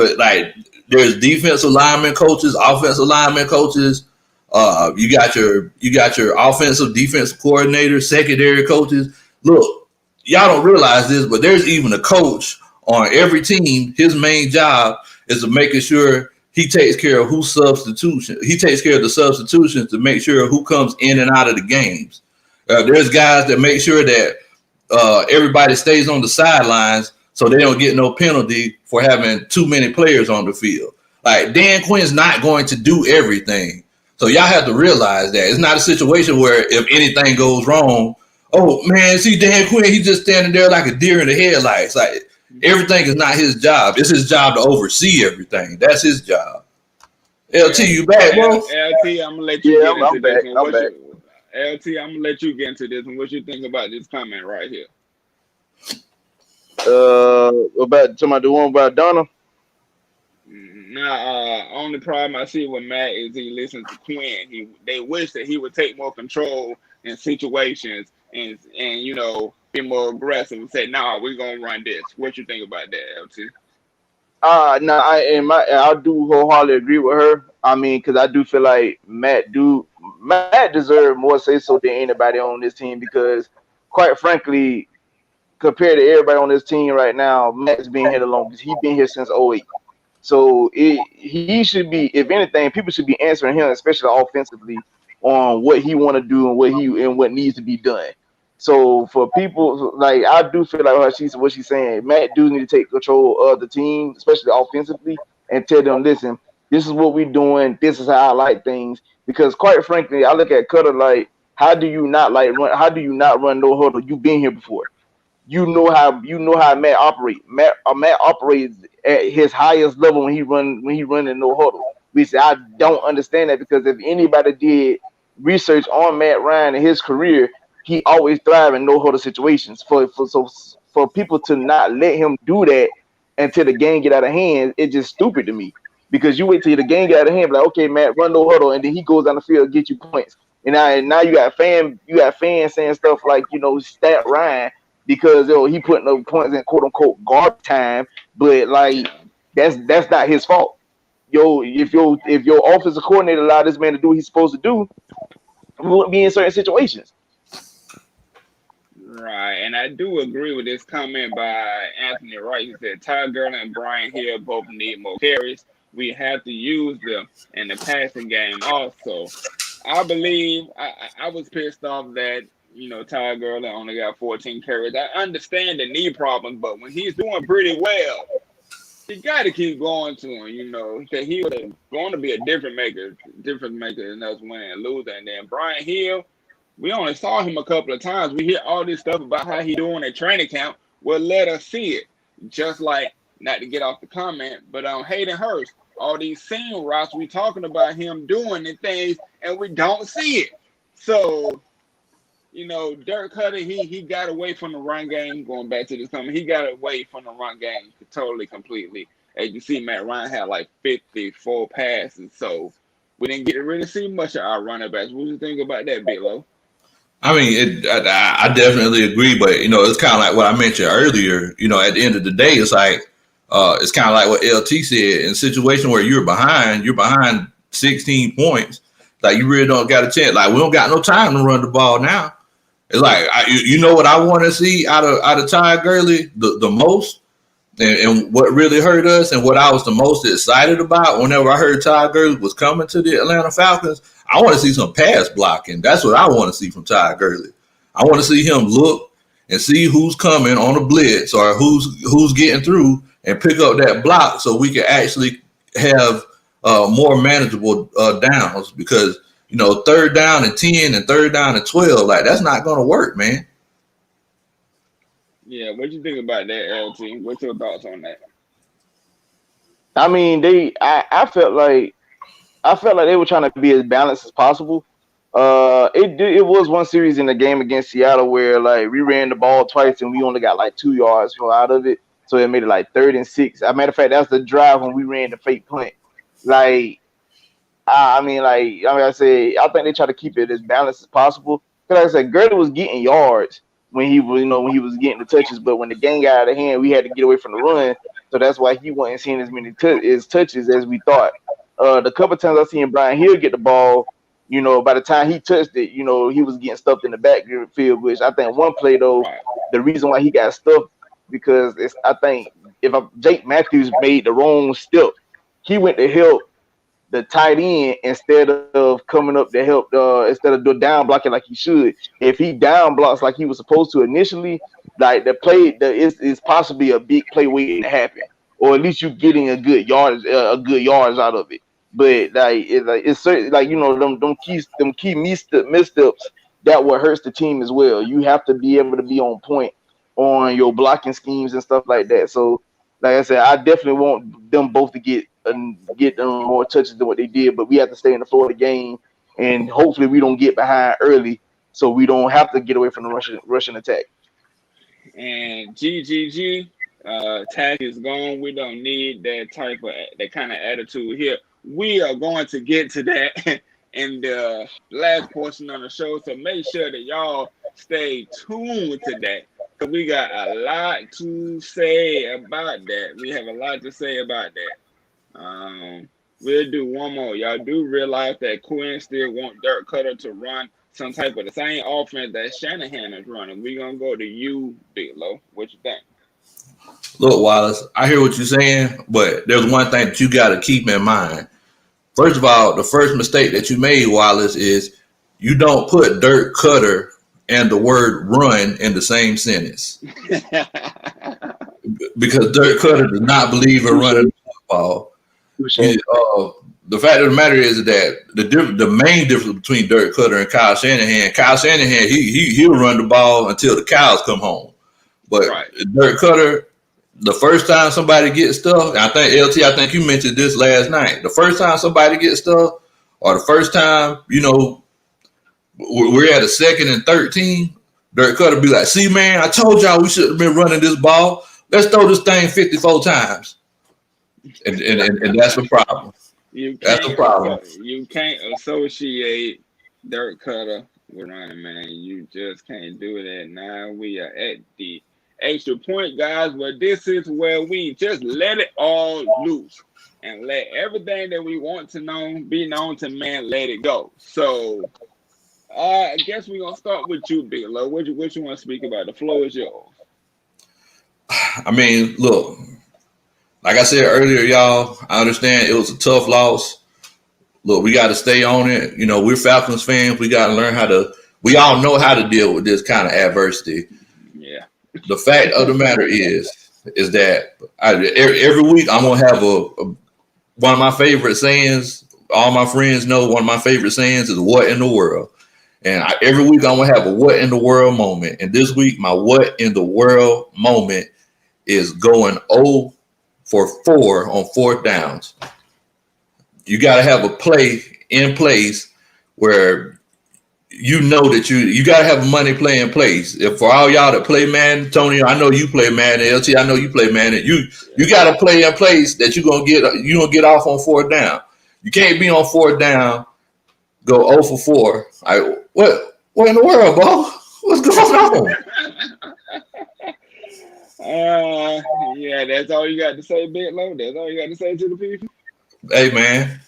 [SPEAKER 1] there's defensive lineman coaches, offensive lineman coaches. You got your offensive defensive coordinators, secondary coaches. Look, y'all don't realize this, but there's even a coach on every team. His main job is to making sure he takes care of who's substitution. He takes care of the substitutions to make sure who comes in and out of the games. There's guys that make sure that everybody stays on the sidelines so they don't get no penalty for having too many players on the field. Like, Dan Quinn's not going to do everything. So y'all have to realize that. It's not a situation where if anything goes wrong, oh, man, see Dan Quinn, he's just standing there like a deer in the headlights. Like, everything is not his job. It's his job to oversee everything. That's his job. LT, you back, bro?
[SPEAKER 2] LT, I'm gonna let you get into this one. LT, I'm gonna let you get into this one. What you think about this comment right here?
[SPEAKER 3] About the one about Donna?
[SPEAKER 2] Nah, only problem I see with Matt is he listens to Quinn. They wish that he would take more control in situations and you know, be more aggressive and say, "Nah, we're gonna run this." What you think about that, LT?
[SPEAKER 3] I do wholeheartedly agree with her. I mean, because I do feel like Matt deserves more say so than anybody on this team, because, quite frankly, compared to everybody on this team right now, Matt's been here the longest. He's been here since '08. So he should be, if anything, people should be answering him, especially offensively, on what he want to do and what needs to be done. So for people, like, I do feel like what she's saying, Matt do need to take control of the team, especially offensively, and tell them, listen, this is what we're doing. This is how I like things. Because quite frankly, I look at Cutter like, how do you not run no huddle? You've been here before. You know how Matt operates. Matt operates at his highest level when he run in no huddle. I don't understand that, because if anybody did research on Matt Ryan and his career, he always thrive in no huddle situations. For people to not let him do that until the game get out of hand, it's just stupid to me. Because you wait till the game get out of hand, like, okay, Matt, run no huddle, and then he goes down the field and get you points. And now you got fans saying stuff like, stat Ryan because he putting up points in quote unquote garbage time, but like that's not his fault. If your offensive coordinator allowed this man to do what he's supposed to do, we wouldn't be in certain situations.
[SPEAKER 2] Right, and I do agree with this comment by Anthony Wright. He said Ty Gurley and Brian Hill both need more carries. We have to use them in the passing game also. I believe I was pissed off that Ty Gurley only got 14 carries. I understand the knee problems, but when he's doing pretty well, you got to keep going to him. Because he was going to be a difference maker than us winning and losing. And then Brian Hill, we only saw him a couple of times. We hear all this stuff about how he doing at training camp. Well, let us see it. Just like, not to get off the comment, but Hayden Hurst, all these seam routes, we talking about him doing the things, and we don't see it. So, Dirk Cutter, he got away from the run game. Going back to this comment, he got away from the run game totally, completely. As you see, Matt Ryan had like 54 passes, so we didn't get to really see much of our running backs. What do you think about that, Big Low?
[SPEAKER 1] I mean, I definitely agree, but it's kind of like what I mentioned earlier. At the end of the day, it's like it's kind of like what LT said. In a situation where you're behind 16 points, like you really don't got a chance. Like we don't got no time to run the ball now. It's like what I want to see out of Ty Gurley the most, and what really hurt us, and what I was the most excited about whenever I heard Ty Gurley was coming to the Atlanta Falcons. I want to see some pass blocking. That's what I want to see from Ty Gurley. I want to see him look and see who's coming on a blitz or who's getting through and pick up that block so we can actually have more manageable downs, because third down and 10 and third down and 12, like that's not going to work, man.
[SPEAKER 2] Yeah, what you think about that, LT? What's your thoughts on that?
[SPEAKER 3] I mean, I felt like they were trying to be as balanced as possible. It was one series in the game against Seattle where like we ran the ball twice and we only got like 2 yards out of it, so it made it like 3rd and 6. As a matter of fact, that's the drive when we ran the fake punt. Like, I said, I think they try to keep it as balanced as possible. Because like I said, Gurley was getting yards when he was getting the touches, but when the game got out of hand, we had to get away from the run. So that's why he wasn't seeing as many touches as we thought. The couple times I seen Brian Hill get the ball, by the time he touched it, he was getting stuffed in the backfield. Which I think one play though, the reason why he got stuffed because I think Jake Matthews made the wrong step. He went to help the tight end instead of coming up to help instead of down blocking like he should. If he down blocks like he was supposed to initially, like the play is possibly a big play waiting to happen, or at least you getting a good yards out of it. But it's certain, like them key missteps that what hurts the team as well. You have to be able to be on point on your blocking schemes and stuff like that. So like I said, I definitely want them both to get more touches than what they did, but we have to stay in the flow of the game, and hopefully we don't get behind early, so we don't have to get away from the Russian attack.
[SPEAKER 2] And GGG, tag is gone. We don't need that kind of attitude here. We are going to get to that in the last portion of the show, so make sure that y'all stay tuned to that, because we got a lot to say about that. We have a lot to say about that. We'll do one more. Y'all do realize that Quinn still want Dirk Cutter to run some type of the same offense that Shanahan is running. We're going to go to you, Big Low. What you think?
[SPEAKER 1] Look, Wallace, I hear what you're saying, but there's one thing that you got to keep in mind. First of all, the first mistake that you made, Wallace, is you don't put Dirk Cutter and the word run in the same sentence. Because Dirk Cutter does not believe in running the football. The fact of the matter is that the main difference between Dirk Cutter and Kyle Shanahan, he'll run the ball until the cows come home. But Dirk Cutter, the first time somebody gets stuff, I think LT, I think you mentioned this last night. The first time somebody gets stuff, or the first time, we're at a 2nd and 13, Dirk Cutter be like, "See, man, I told y'all we should have been running this ball. Let's throw this thing 54 times." And that's the problem.
[SPEAKER 2] That's the problem. You can't associate Dirt cutter, we're running, man. You just can't do that now. We are at the extra point, guys, where this is where we just let it all loose and let everything that we want to know be known to man. Let it go. So, I guess we're gonna start with you, Big Low. What you want to speak about? The floor is yours.
[SPEAKER 1] I mean, look, like I said earlier, y'all, I understand it was a tough loss. Look, we got to stay on it. You know, we're Falcons fans. We got to learn we all know how to deal with this kind of adversity.
[SPEAKER 2] Yeah.
[SPEAKER 1] The fact of the matter is that every week I'm going to have one of my favorite sayings. All my friends know one of my favorite sayings is what in the world. And every week I'm going to have a what in the world moment. And this week, my what in the world moment is going 0 for 4 on 4th downs. You got to have a play in place where you know that you got to have a money play in place. If for all y'all that play Madden, Tony, I know you play Madden. LT, I know you play Madden. You got to play in place that you're gonna get off on 4th down. You can't be on 4th down, go 0 for 4. What in the world, bro? What's going on?
[SPEAKER 2] Yeah, that's all you got to say, Big Low. That's all you got to say to the people.
[SPEAKER 1] Hey, man,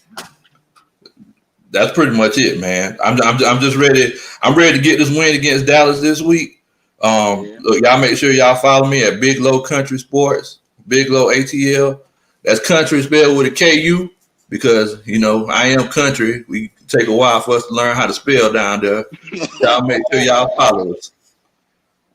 [SPEAKER 1] that's pretty much it, man. I'm just ready. I'm ready to get this win against Dallas this week. Look, y'all make sure y'all follow me at Big Low Country Sports, Big Low ATL. That's country spelled with a KU because you know I am country. We take a while for us to learn how to spell down there. Y'all make sure y'all follow us.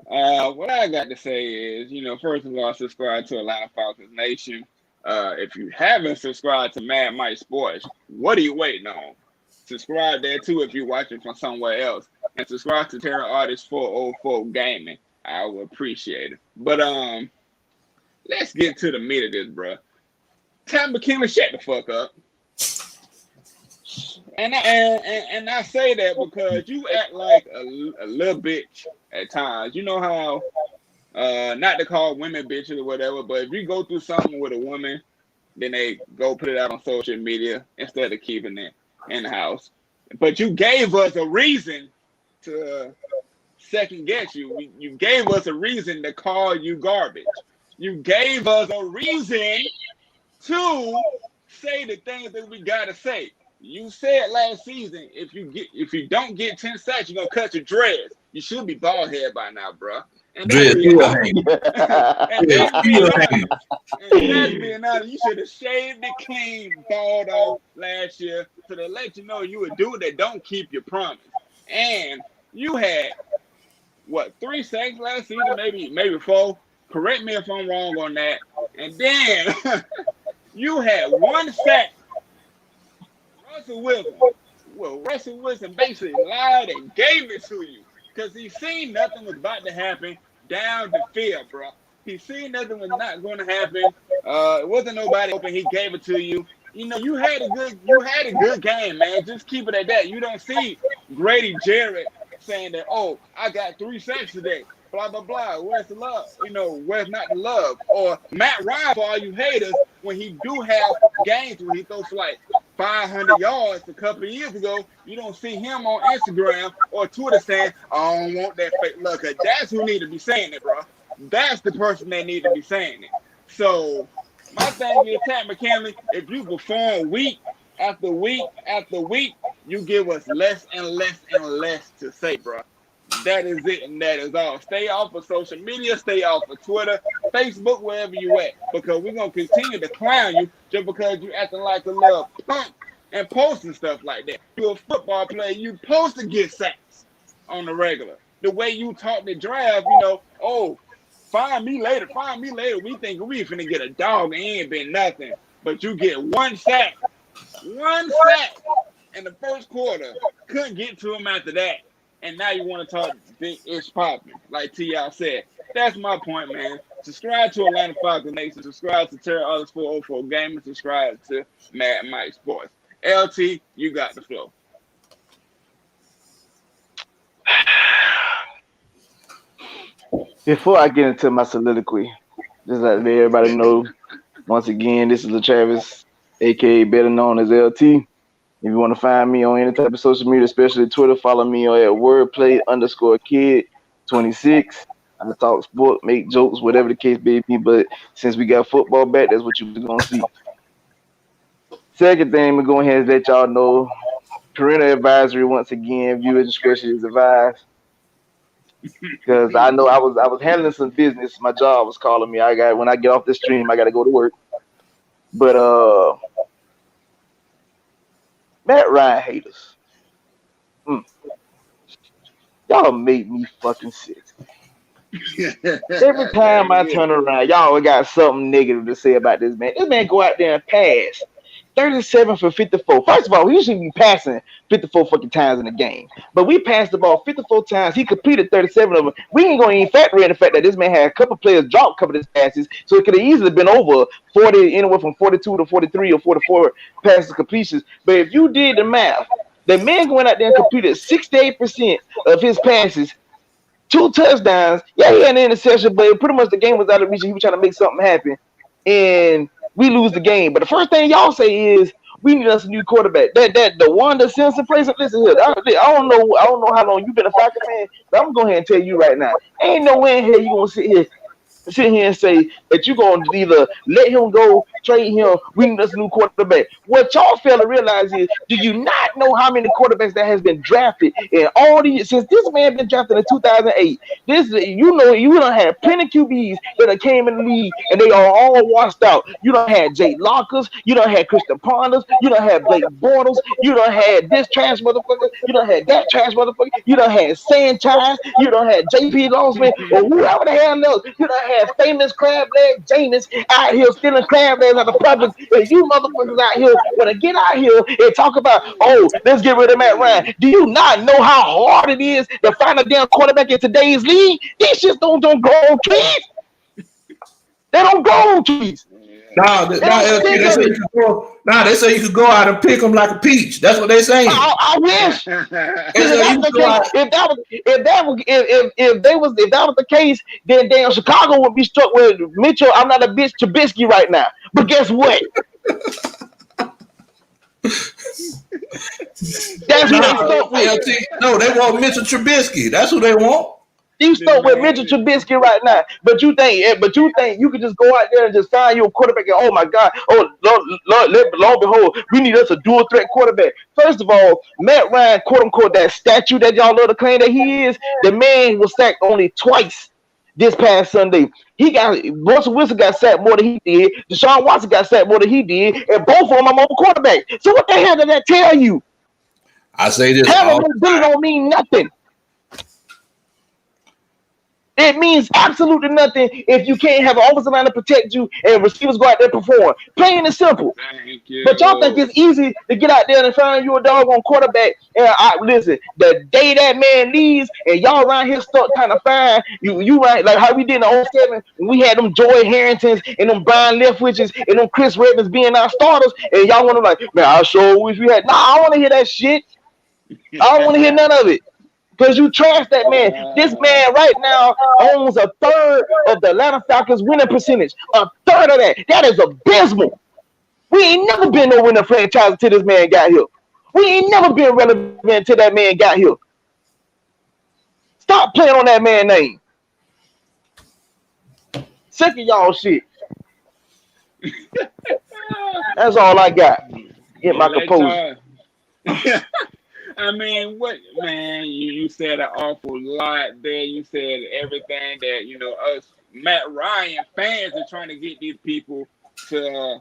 [SPEAKER 2] What I got to say is, first of all, subscribe to Atlanta Falcons Nation. If you haven't subscribed to Mad Mike Sports, what are you waiting on? Subscribe there too if you're watching from somewhere else. And subscribe to Terror Artist 404 Gaming. I would appreciate it. But let's get to the meat of this, bro. Tom McKinley, shut the fuck up. And I say that because you act like a little bitch at times. You know how not to call women bitches or whatever, but if you go through something with a woman, then they go put it out on social media instead of keeping it in the house. But you gave us a reason to second guess you. You gave us a reason to call you garbage. You gave us a reason to say the things that we gotta say. You said last season if you don't get 10 sacks, you're gonna cut your dreads. You should be bald head by now, bro. And that's being honest. You should have shaved the king bald off last year to let you know you a dude that don't keep your promise. And you had 3 sacks last season, maybe 4. Correct me if I'm wrong on that. And then you had 1 sack. Russell Wilson basically lied and gave it to you because he seen nothing was about to happen down the field, bro. He seen nothing was not going to happen. It wasn't nobody open. He gave it to you. You had a good game, man. Just keep it at that. You don't see Grady Jarrett saying that, oh, I got 3 sacks today. Blah, blah, blah. Where's the love? Where's not the love? Or Matt Ryan, for all you haters, when he do have games where he throws for like 500 yards a couple of years ago, you don't see him on Instagram or Twitter saying, I don't want that fake luck. That's who need to be saying it, bro. That's the person that need to be saying it. So my thing is, Pat McKinley, if you perform week after week after week, you give us less and less and less to say, bro. That is it, and that is all. Stay off of social media, stay off of Twitter, Facebook, wherever you at, because we're going to continue to clown you just because you acting like a little punk and posting stuff like that. You're a football player, you supposed to get sacks on the regular. The way you talk the draft, oh, find me later. We think we finna get a dog and ain't been nothing. But you get 1 sack in the first quarter. Couldn't get to him after that. And now you want to talk big ish popping, like T.I. said. That's my point, man. Subscribe to Atlanta Falcons Nation. Subscribe to Terror Artist 404 Gaming. Subscribe to Mad Mike Sports. LT, you got the flow.
[SPEAKER 3] Before I get into my soliloquy, just let everybody know, once again, this is a Travis, aka better known as LT. If you want to find me on any type of social media, especially Twitter, follow me at wordplay_kid26. I talk sport, make jokes, whatever the case may be. But since we got football back, that's what you're gonna see. Second thing, we're going ahead and let y'all know. Parental advisory once again. Viewer discretion is advised. Because I know I was handling some business. My job was calling me. When I get off the stream, I got to go to work. But Matt Ryan haters. Y'all make me fucking sick. Every time I turn around, y'all got something negative to say about this man. This man go out there and pass 37 for 54. First of all, we usually be passing 54 fucking times in the game. But we passed the ball 54 times. He completed 37 of them. We ain't going to even factor in the fact that this man had a couple players drop a couple of his passes. So it could have easily been over 40, anywhere from 42 to 43 or 44 passes completions. But if you did the math, the man going out there and completed 68% of his passes, 2 touchdowns. Yeah, he had an interception, but pretty much the game was out of reach. He was trying to make something happen. And we lose the game. But the first thing y'all say is we need us a new quarterback. The Wanda Simpson plays. Listen here, I don't know how long you've been a Falcons fan, but I'm going ahead and tell you right now, ain't no way in here you gonna sit here and say that you're going to either let him go, trade him, we need us a new quarterback. What y'all fail to realize is, do you not know how many quarterbacks that has been drafted in all these, since this man been drafted in 2008, you done had plenty QBs that came in the league and they are all washed out. You done had Jay Lockers, you done had Christian Ponders, you done had Blake Bortles, you done had this trash motherfucker, you done had that trash motherfucker, you done had Sanchez, you done had JP Losman, or whoever the hell knows, you done had famous crab leg Jameis out here stealing crab legs out of Publix, and you motherfuckers out here want to get out here and talk about, oh, let's get rid of Matt Ryan. Do you not know how hard it is to find a damn quarterback in today's league? These shits don't go on trees. They don't go on trees.
[SPEAKER 1] They say you could go out and pick them like a peach. That's what they saying.
[SPEAKER 3] I wish. If that was the case, then damn Chicago would be stuck with Mitchell. I'm not a bitch Trubisky right now. But guess what? That's who they stuck with.
[SPEAKER 1] No, they want Mitchell Trubisky. That's who they want.
[SPEAKER 3] You stuck with Mitchell Trubisky right now, but you think you could just go out there and just find you a quarterback and, oh my God, oh Lord, lo and behold, we need us a dual threat quarterback. First of all, Matt Ryan, quote unquote, that statue that y'all love to claim that he is, the man was sacked only twice this past Sunday. Russell Wilson got sacked more than he did. Deshaun Watson got sacked more than he did, and both of them are mobile quarterbacks. So what the hell did that tell you?
[SPEAKER 1] I say this.
[SPEAKER 3] Really don't mean nothing. It means absolutely nothing if you can't have an offensive line to protect you and receivers go out there and perform. Plain and simple. But y'all think it's easy to get out there and find you a doggone quarterback. And listen, the day that man leaves and y'all around here stuck kind of fine, you right, like how we did in the 07, we had them Joy Harringtons and them Brian Leftwiches and them Chris Redmonds being our starters, and y'all want to like, man, I sure wish we had. Nah, I don't want to hear that shit. I don't want to hear none of it. Because you trash that man. This man right now owns a third of the Atlanta Falcons winning percentage. A third of that. That is abysmal. We ain't never been no winning franchise until this man got here. We ain't never been relevant until that man got here. Stop playing on that man's name. Sick of y'all shit. That's all I got. Get my composure.
[SPEAKER 2] I mean, you said an awful lot there. You said everything that, us Matt Ryan fans are trying to get these people to,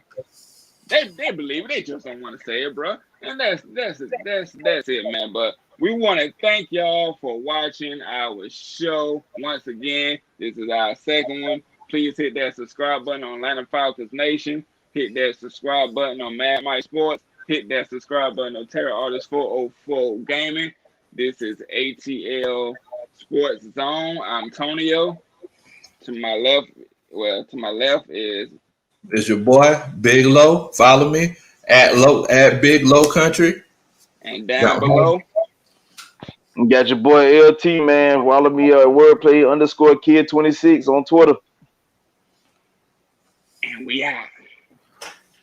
[SPEAKER 2] they believe it. They just don't want to say it, bro. And that's it, man. But we want to thank y'all for watching our show. Once again, this is our second one. Please hit that subscribe button on Atlanta Falcons Nation. Hit that subscribe button on Mad Mike Sports. Hit that subscribe button on Terror Artist 404 Gaming. This is ATL Sports Zone. I'm Tonio. To my left is
[SPEAKER 1] it's your boy Big Low. Follow me at Big Low Country.
[SPEAKER 2] And down below,
[SPEAKER 3] you got your boy LT, man. Follow me at wordplay_kid26 on Twitter.
[SPEAKER 2] And we out.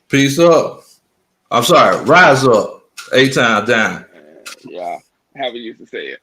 [SPEAKER 1] Peace up. I'm sorry, rise up. A-Town down.
[SPEAKER 2] Yeah, how we used to say it.